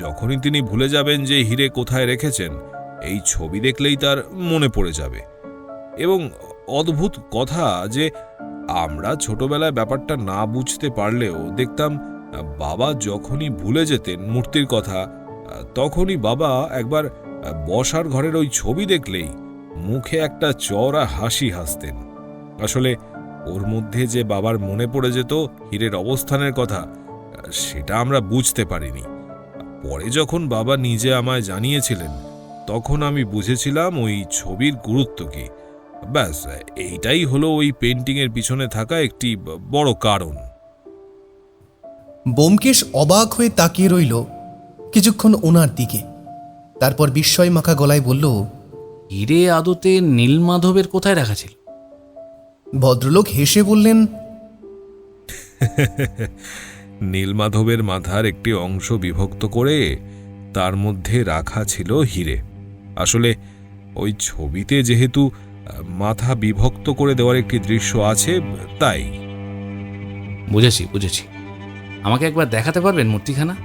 যখনই তিনি ভুলে যাবেন যে হিরে কোথায় রেখেছেন, এই ছবি দেখলেই তার মনে পড়ে যাবে। এবং অদ্ভুত কথা যে আমরা ছোটবেলায় ব্যাপারটা না বুঝতে পারলেও দেখতাম বাবা যখনই ভুলে যেতেন মূর্তির কথা, তখনই বাবা একবার বসার ঘরের ওই ছবি দেখলেই মুখে একটা চওড়া হাসি হাসতেন। আসলে ওর মধ্যে যে বাবার মনে পড়ে যেত হীরের অবস্থানের কথা, সেটা আমরা বুঝতে পারিনি। পরে যখন বাবা নিজে আমায় জানিয়েছিলেন, তখন আমি বুঝেছিলাম ওই ছবির গুরুত্ব কি। ব্যাস, এইটাই হলো ওই পেন্টিংয়ের পিছনে থাকা একটি বড় কারণ। ব্যোমকেশ অবাক হয়ে তাকিয়ে রইল কিছুক্ষণ ওনার দিকে, তারপর বিস্ময় মাখা গলায় বলল, হিরে আদতে নীলমাধবের কোথায় রাখা ছিল? ভদ্রলোক হেসে বললেন, নীলমাধবের মাথার একটি অংশ বিভক্ত করে তার মধ্যে রাখা ছিল হিরে। আসলে ওই ছবিতে যেহেতু মাথা বিভক্ত করে দেওয়ার একটি দৃশ্য আছে, তাই। বুঝেছি বুঝেছি। আমাকে একবার দেখাতে পারবেন মূর্তিখানা?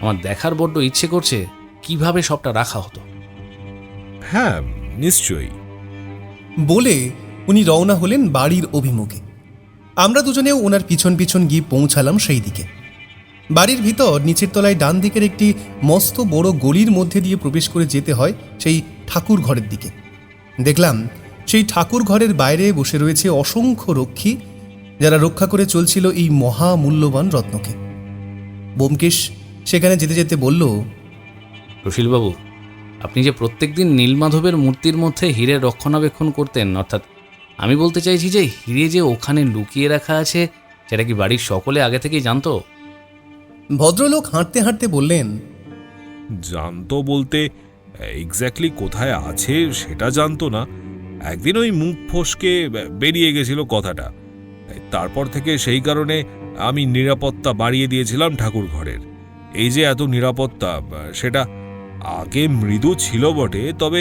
আমার দেখার বড্ড ইচ্ছে করছে কিভাবে সবটা রাখা হতো। হ্যাঁ, নিশ্চয়ই। বলে উনি রওনা হলেন বাড়ির অভিমুখে। আমরা দুজনেও ওনার পিছন পিছন গিয়ে পৌঁছালাম সেই দিকে। বাড়ির ভিতর নিচের তলায় ডান দিকের একটি মস্ত বড় গলির মধ্যে দিয়ে প্রবেশ করে যেতে হয় সেই ঠাকুর ঘরের দিকে। দেখলাম সেই ঠাকুর ঘরের বাইরে বসে রয়েছে অসংখ্য রক্ষী, যারা রক্ষা করে চলছিল এই মহামূল্যবান রত্নকে। ব্যোমকেশ সেখানে যেতে যেতে বলল, সুশীলবাবু, আপনি যে প্রত্যেকদিন নীলমাধবের মূর্তির মধ্যে হীরের রক্ষণাবেক্ষণ করতেন, অর্থাৎ আমি বলতে চাইছি যে হিরে যে ওখানে লুকিয়ে রাখা আছে, সেটা কি বাড়ির সকলে আগে থেকেই জানতো? ভদ্রলোক হাঁটতে হাঁটতে বললেন, জানতো বলতে এক্স্যাক্টলি কোথায় আছে সেটা জানতো না। একদিন ওই মুখ ফসকে বেরিয়ে গেছিল কথাটা। তারপর থেকে সেই কারণে আমি নিরাপত্তা বাড়িয়ে দিয়েছিলাম ঠাকুর ঘরের। এই যে এত নিরাপত্তা, সেটা আগে মৃদু ছিল বটে, তবে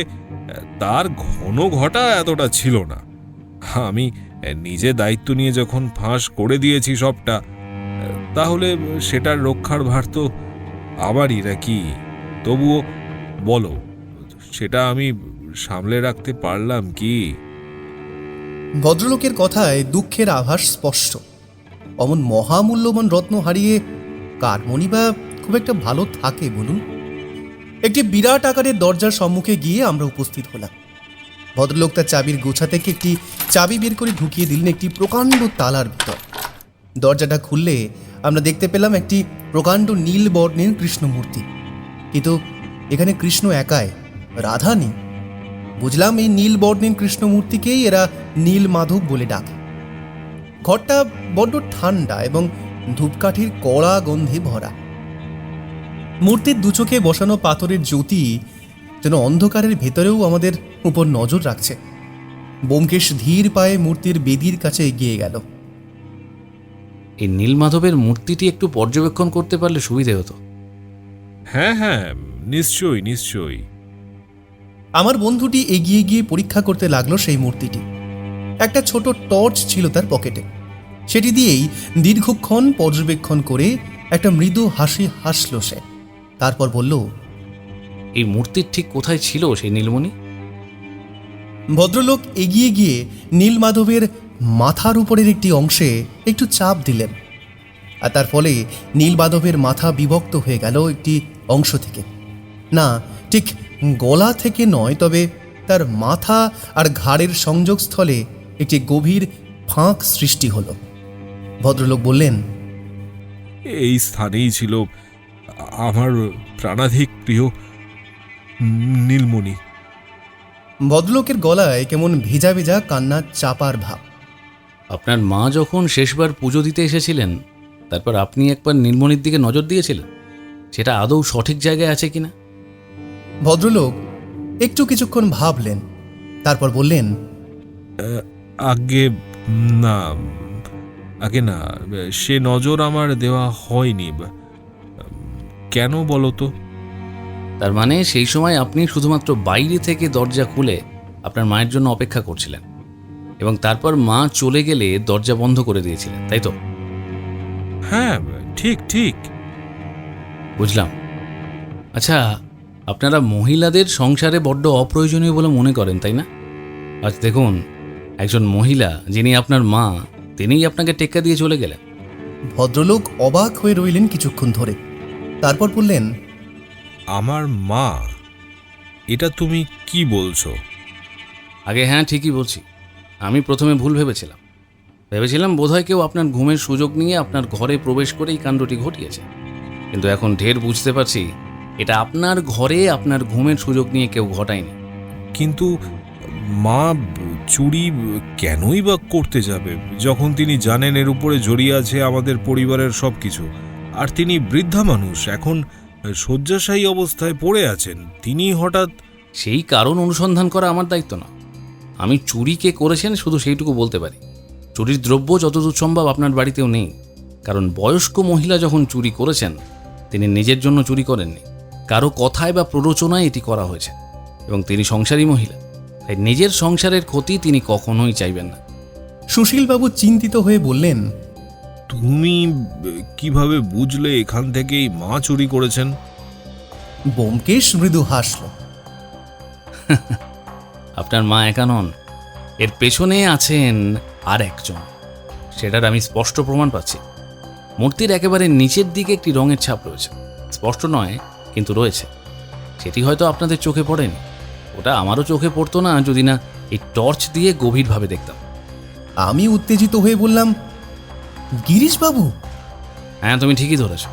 তার ঘন ঘটা এতটা ছিল না। আমি নিজে দায়িত্ব নিয়ে যখন ফাঁস করে দিয়েছি সবটা, তাহলে সেটার রক্ষার ভার তো আমারই নাকি? তবুও বলো, সেটা আমি সামলে রাখতে পারলাম কি? ভদ্রলোকের কথায় দুঃখের আভাস স্পষ্ট। অমন মহামূল্যবান রত্ন হারিয়ে কার মনই বা খুব একটা ভালো থাকে বলুন? একটি বিরাট আকারের দরজার সম্মুখে গিয়ে আমরা উপস্থিত হলাম। ভদ্রলোক তার চাবির গোছা থেকে একটি চাবি বের করে ঢুকিয়ে দিলেন একটি প্রকাণ্ড তালার ভিতর। দরজাটা খুললে আমরা দেখতে পেলাম একটি প্রকাণ্ড নীল বর্ণের কৃষ্ণ মূর্তি, কিন্তু এখানে কৃষ্ণ একাই, রাধা নেই। বুঝলাম এই নীল বর্ণের কৃষ্ণমূর্তিকেই এরা নীল মাধব বলে ডাকে। ঘরটা বড্ড ঠান্ডা এবং ধূপকাঠির কড়া গন্ধে ভরা। মূর্তির দুচোখে বসানো পাথরের জ্যোতি যেন অন্ধকারের ভেতরেও আমাদের উপর নজর রাখছে। ব্যোমকেশ ধীর পায়ে মূর্তির বেদির কাছে এগিয়ে গেল। এই নীলমাধবের মূর্তিটি একটু পর্যবেক্ষণ করতে পারলে সুবিধে হতো। হ্যাঁ হ্যাঁ, নিশ্চয়ই নিশ্চয়ই। আমার বন্ধুটি এগিয়ে গিয়ে পরীক্ষা করতে লাগলো সেই মূর্তিটি। একটা ছোট টর্চ ছিল তার পকেটে। সেটি দিয়েই দীর্ঘক্ষণ পর্যবেক্ষণ করে একটা মৃদু হাসি হাসল সে। তারপর বলল, এই মূর্তির ঠিক কোথায় ছিল সেই নীলমণি? ভদ্রলোক এগিয়ে গিয়ে নীলমাধবের মাথার উপরের একটি অংশে একটু চাপ দিলেন, আর তার ফলে নীলমাধবের মাথা বিভক্ত হয়ে গেল একটি অংশ থেকে। না, ঠিক গলা থেকে নয়, তবে তার মাথা আর ঘাড়ের সংযোগস্থলে একটি গভীর ফাঁক সৃষ্টি হলো। ভদ্রলোক বললেন, এই স্থানেই ছিল আমার প্রাণাধিক প্রিয় নীলমণি। ভদ্রলোকের গলায় কেমন ভেজা ভেজা কান্নার চাপার ভাব। আপনার মা যখন শেষবার পুজো দিতে এসেছিলেন, তারপর আপনি একবার নীলমণির দিকে নজর দিয়েছিলেন, সেটা আদৌ সঠিক জায়গায় আছে কিনা? ভদ্রলোক একটু কিছুক্ষণ ভাবলেন, তারপর বললেন, আগে না, সে নজর আমার দেওয়া হয়নি। কেন বলো তো? তার মানে সেই সময় আপনি শুধুমাত্র বাইরে থেকে দরজা খুলে আপনার মায়ের জন্য অপেক্ষা করছিলেন, এবং তারপর মা চলে গেলে দরজা বন্ধ করে দিয়েছিলেন, তাই তো? হ্যাঁ, ঠিক ঠিক। বুঝলাম। আচ্ছা, আপনারা মহিলাদের সংসারে বড্ড অপ্রয়োজনীয় বলে মনে করেন, তাই না? আজ দেখুন, একজন মহিলা যিনি আপনার মা, তিনিই আপনাকে টেক্কা দিয়ে চলে গেলেন। ভদ্রলোক অবাক হয়ে রইলেন কিছুক্ষণ ধরে। তারপর বললেন, আমার মা? এটা তুমি কি বলছো? আগে হ্যাঁ, ঠিকই বলছি। আমি প্রথমে ভুল ভেবেছিলাম বোধহয় কেউ আপনার ঘুমের সুযোগ নিয়ে আপনার ঘরে প্রবেশ করে এই কাণ্ডটি ঘটিয়েছে। কিন্তু এখন ঢের বুঝতে পারছি, এটা আপনার ঘরে আপনার ঘুমের সুযোগ নিয়ে কেউ ঘটায়নি। কিন্তু মা চুরি কেনই বা করতে যাবে, যখন তিনি জানেন এর উপরে জড়িয়ে আছে আমাদের পরিবারের সব কিছু? আর তিনি বৃদ্ধা মানুষ, এখন শয্যাশায়ী অবস্থায় পড়ে আছেন। তিনি হঠাৎ... সেই কারণ অনুসন্ধান করা আমার দায়িত্ব না। আমি চুরি কে করেছেন শুধু সেইটুকু বলতে পারি। চুরির দ্রব্য যতদূর সম্ভব আপনার বাড়িতেও নেই, কারণ বয়স্ক মহিলা যখন চুরি করেছেন, তিনি নিজের জন্য চুরি করেননি, কারো কথায় বা প্ররোচনায় এটি করা হয়েছে। এবং তিনি সংসারী মহিলা, তাই নিজের সংসারের ক্ষতি তিনি কখনোই চাইবেন না। সুশীলবাবু চিন্তিত হয়ে বললেন, তুমি কিভাবে বুঝলে এখান থেকেই মা চুরি করেছেন? ব্যোমকেশ মৃদু হাসল। আপনার মা একা নন, এর পেছনে আছেন আর একজন। সেটার আমি স্পষ্ট প্রমাণ পাচ্ছি। মূর্তির একেবারে নিচের দিকে একটি রঙের ছাপ রয়েছে। স্পষ্ট নয়, কিন্তু রয়েছে। সেটি হয়তো আপনাদের চোখে পড়েনি। ওটা আমারও চোখে পড়তো না যদি না এই টর্চ দিয়ে গভীরভাবে দেখতাম। আমি উত্তেজিত হয়ে বললাম, গিরিশবাবু? হ্যাঁ, তুমি ঠিকই ধরেছ।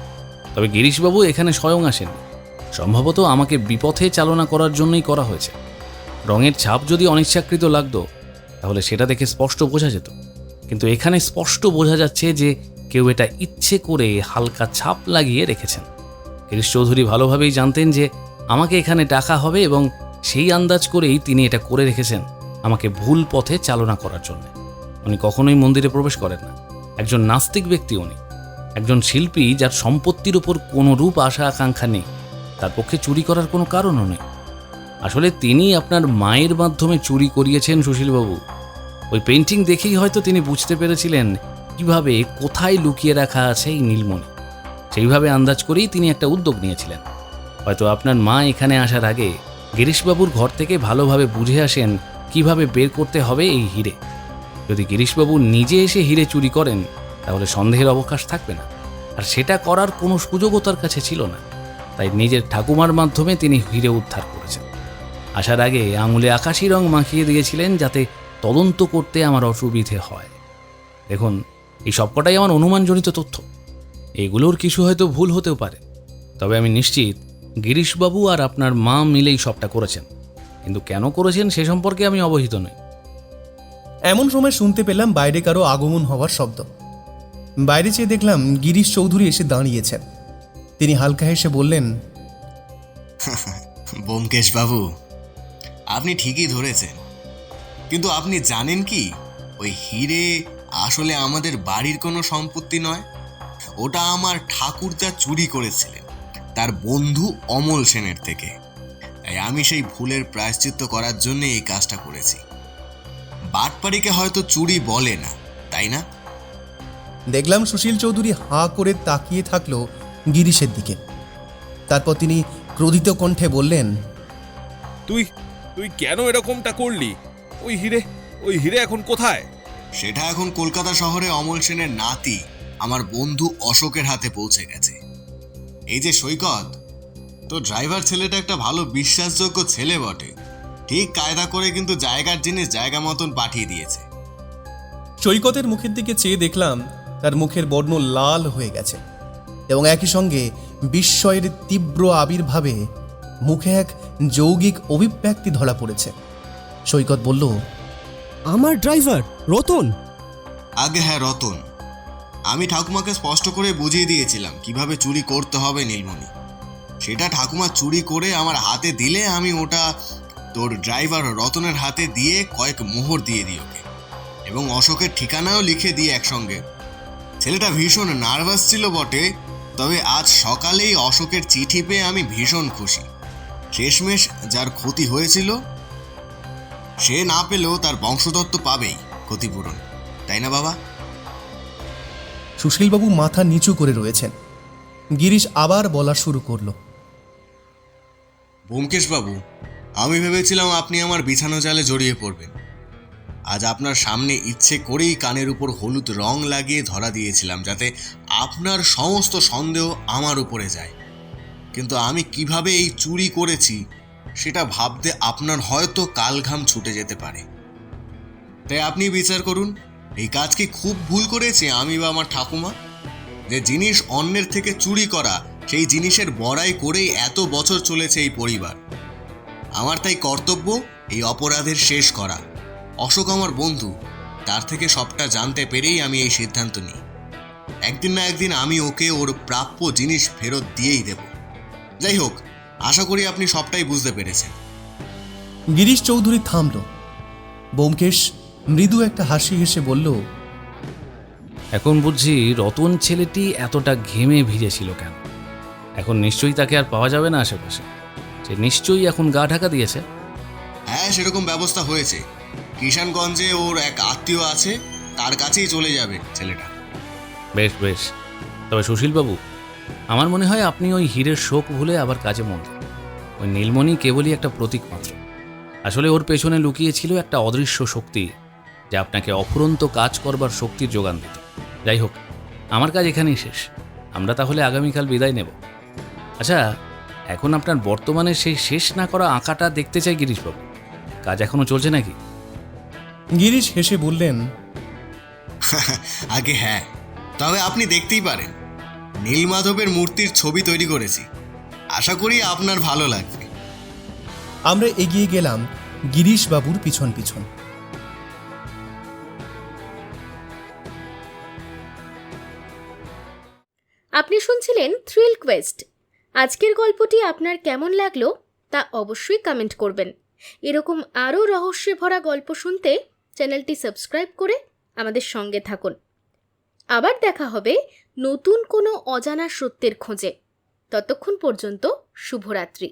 তবে গিরিশবাবু এখানে স্বয়ং আসেননি। সম্ভবত আমাকে বিপথে চালনা করার জন্যই করা হয়েছে। রঙের ছাপ যদি অনিচ্ছাকৃত লাগতো, তাহলে সেটা দেখে স্পষ্ট বোঝা যেত। কিন্তু এখানে স্পষ্ট বোঝা যাচ্ছে যে কেউ এটা ইচ্ছে করে হালকা ছাপ লাগিয়ে রেখেছেন। গিরিশ চৌধুরী ভালোভাবেই জানতেন যে আমাকে এখানে ডাকা হবে, এবং সেই আন্দাজ করেই তিনি এটা করে রেখেছেন আমাকে ভুল পথে চালনা করার জন্য। উনি কখনোই মন্দিরে প্রবেশ করেন না। একজন নাস্তিক ব্যক্তি উনি, একজন শিল্পী যার সম্পত্তির উপর কোনো রূপ আশা আকাঙ্ক্ষা নেই। তার পক্ষে চুরি করার কোনো কারণও নেই। আসলে তিনি আপনার মায়ের মাধ্যমে চুরি করিয়েছেন সুশীলবাবু। ওই পেন্টিং দেখেই হয়তো তিনি বুঝতে পেরেছিলেন কিভাবে কোথায় লুকিয়ে রাখা আছে এই নীলমণি। সেইভাবে আন্দাজ করেই তিনি একটা উদ্যোগ নিয়েছিলেন। হয়তো আপনার মা এখানে আসার আগে গিরিশবাবুর ঘর থেকে ভালোভাবে বুঝে আসেন কিভাবে বের করতে হবে এই হিরে। যদি গিরিশবাবু নিজে এসে হিরে চুরি করেন, তাহলে সন্দেহের অবকাশ থাকবে না, আর সেটা করার কোনো সুযোগও তার কাছে ছিল না। তাই নিজের ঠাকুমার মাধ্যমে তিনি হিরে উদ্ধার করেছেন। আসার আগে আঙুলে আকাশি রং মাখিয়ে দিয়েছিলেন যাতে তদন্ত করতে আমার অসুবিধে হয়। দেখুন, এই সবকটাই আমার অনুমানজনিত তথ্য। এগুলোর কিছু হয়তো ভুল হতেও পারে, তবে আমি নিশ্চিত গিরিশবাবু আর আপনার মা মিলেই সবটা করেছেন। কিন্তু কেন করেছেন সে সম্পর্কে আমি অবহিত নই। এমন সময় শুনতে পেলাম বাইরে কারো আগমন হওয়ার শব্দ। বাইরে চেয়ে দেখলাম গিরিশ চৌধুরী এসে দাঁড়িয়েছেন। তিনি হালকা হেসে বললেন, ব্যোমকেশ বাবু, আপনি ঠিকই ধরেছেন, কিন্তু আপনি জানেন কি ওই হিরে আসলে আমাদের বাড়ির কোনো সম্পত্তি নয়। ওটা আমার ঠাকুরদা চুরি করেছিলেন তার বন্ধু অমল সেনের থেকে। তাই আমি সেই ভুলের প্রায়শ্চিত্ত করার জন্য এই কাজটা করেছি। বাটপাড়িকে হয়তো চুরি বলে না, তাই না? দেখলাম সুশীল চৌধুরী হাঁ করে তাকিয়ে থাকলো গিরিশের দিকে। তারপর তিনি ক্রোধিত কণ্ঠে বললেন, তুই তুই কেন এরকমটা করলি? ওই হিরে এখন কোথায়? সেটা এখন কলকাতা শহরে অমল সেনের নাতি আমার বন্ধু অশোকের হাতে পৌঁছে গেছে। এই যে সৈকত, তো ড্রাইভার ছেলেটা একটা ভালো বিশ্বাসযোগ্য ছেলে বটে। ঠিক কায়দা করে কিন্তু জায়গার জিনিস জায়গা মতন পাঠিয়ে দিয়েছে। সৈকতের মুখের দিকে চেয়ে দেখলাম তার মুখের বর্ণ লাল হয়ে গেছে এবং একই সঙ্গে বিস্ময়ের তীব্র আবির্ভাবে মুখে এক যৌগিক অভিব্যক্তি ধরা পড়েছে। সৈকত বলল, আমার ড্রাইভার রতন? আগে হ্যাঁ, রতন। আমি ঠাকুমাকে স্পষ্ট করে বুঝিয়ে দিয়েছিলাম কিভাবে চুরি করতে হবে নীলমণি। সেটা ঠাকুমা চুরি করে আমার হাতে দিলে আমি ওটা তোর ড্রাইভার রতনের হাতে দিয়ে কয়েক মোহর দিয়ে দিই ওকে, এবং অশোকের ঠিকানাও লিখে দিই একসঙ্গে। ছেলেটা ভীষণ নার্ভাস ছিল বটে, তবে আজ সকালেই অশোকের চিঠি পেয়ে আমি ভীষণ খুশি। শেষমেশ যার ক্ষতি হয়েছিল সে না পেলেও তার বংশধর তো পাবেই ক্ষতিপূরণ, তাই না বাবা? সুশীলবাবু মাথা নিচু করে রয়েছেন। গিরিশ আবার বলা শুরু করলো, ব্যোমকেশ বাবু, আমি ভেবেছিলাম আপনি আমার বিছানো জালে জড়িয়ে পড়বেন। আজ আপনার সামনে ইচ্ছে করেই কানের উপর হলুদ রং লাগিয়ে ধরা দিয়েছিলাম, যাতে আপনার সমস্ত সন্দেহ আমার উপরে যায়। কিন্তু আমি কিভাবে এই চুরি করেছি সেটা ভাবতে আপনার হয়তো কালঘাম ছুটে যেতে পারে। তাই আপনি বিচার করুন, এই কাজ কি খুব ভুল করেছে আমি বা আমার ঠাকুমা? যে জিনিস অন্যের থেকে চুরি করা, সেই জিনিসের বড়াই করেই এত বছর চলেছে এই পরিবার। আমার তাই কর্তব্য এই অপরাধের শেষ করা। অশোক আমার বন্ধু, তার থেকে সবটা জানতে পেরেই আমি এই সিদ্ধান্ত নিই। একদিন না একদিন আমি ওকে ওর প্রাপ্য জিনিস ফেরত দিয়েই দেব। যাই হোক, আশা করি আপনি সবটাই বুঝতে পেরেছেন। গিরিশ চৌধুরী থামল। ব্যোমকেশ মৃদু একটা হাসি হেসে বলল, এখন বুঝছি রতন ছেলেটি এতটা ঘেমে ভিজেছিল কেন। এখন নিশ্চয়ই তাকে আর পাওয়া যাবে না আশেপাশে। সে নিশ্চয়ই এখন গা ঢাকা দিয়েছে। হ্যাঁ, সেরকম ব্যবস্থা হয়েছে। কিষানগঞ্জে ওর এক আত্মীয় আছে, তার কাছেই চলে যাবে ছেলেটা। বেশ বেশ, তবে সুশীলবাবু, আমার মনে হয় আপনি ওই হীরের শোক ভুলে আবার কাজে মন দিন। ওই নীলমণি কেবলই একটা প্রতীক মাত্র। আসলে ওর পেছনে লুকিয়েছিল একটা অদৃশ্য শক্তি, যা আপনাকে অফুরন্ত কাজ করবার শক্তির যোগান দিত। যাই হোক, আমার কাজ এখানেই শেষ। আমরা তাহলে আগামীকাল বিদায় নেব। আচ্ছা, এখন আপনার বর্তমানে সেই শেষ না করা আঁকাটা দেখতে চাই গিরিশবাবু। কাজ এখনো চলছে নাকি? গিরিশ হেসে বললেন, আগে হ্যাঁ, তবে আপনি দেখতেই পারেন। নীলমাধবের মূর্তির ছবি তৈরি করেছি, আশা করি আপনার ভালো লাগবে। আমরা এগিয়ে গেলাম গিরিশ বাবুর পিছন পিছন। আপনি শুনছিলেন থ্রিল কোয়েস্ট। আজকের গল্পটি আপনার কেমন লাগলো তা অবশ্যই কমেন্ট করবেন। এরকম আরও রহস্যে ভরা গল্প শুনতে চ্যানেলটি সাবস্ক্রাইব করে আমাদের সঙ্গে থাকুন। আবার দেখা হবে নতুন কোনো অজানা সত্যের খোঁজে। ততক্ষণ পর্যন্ত শুভরাত্রি।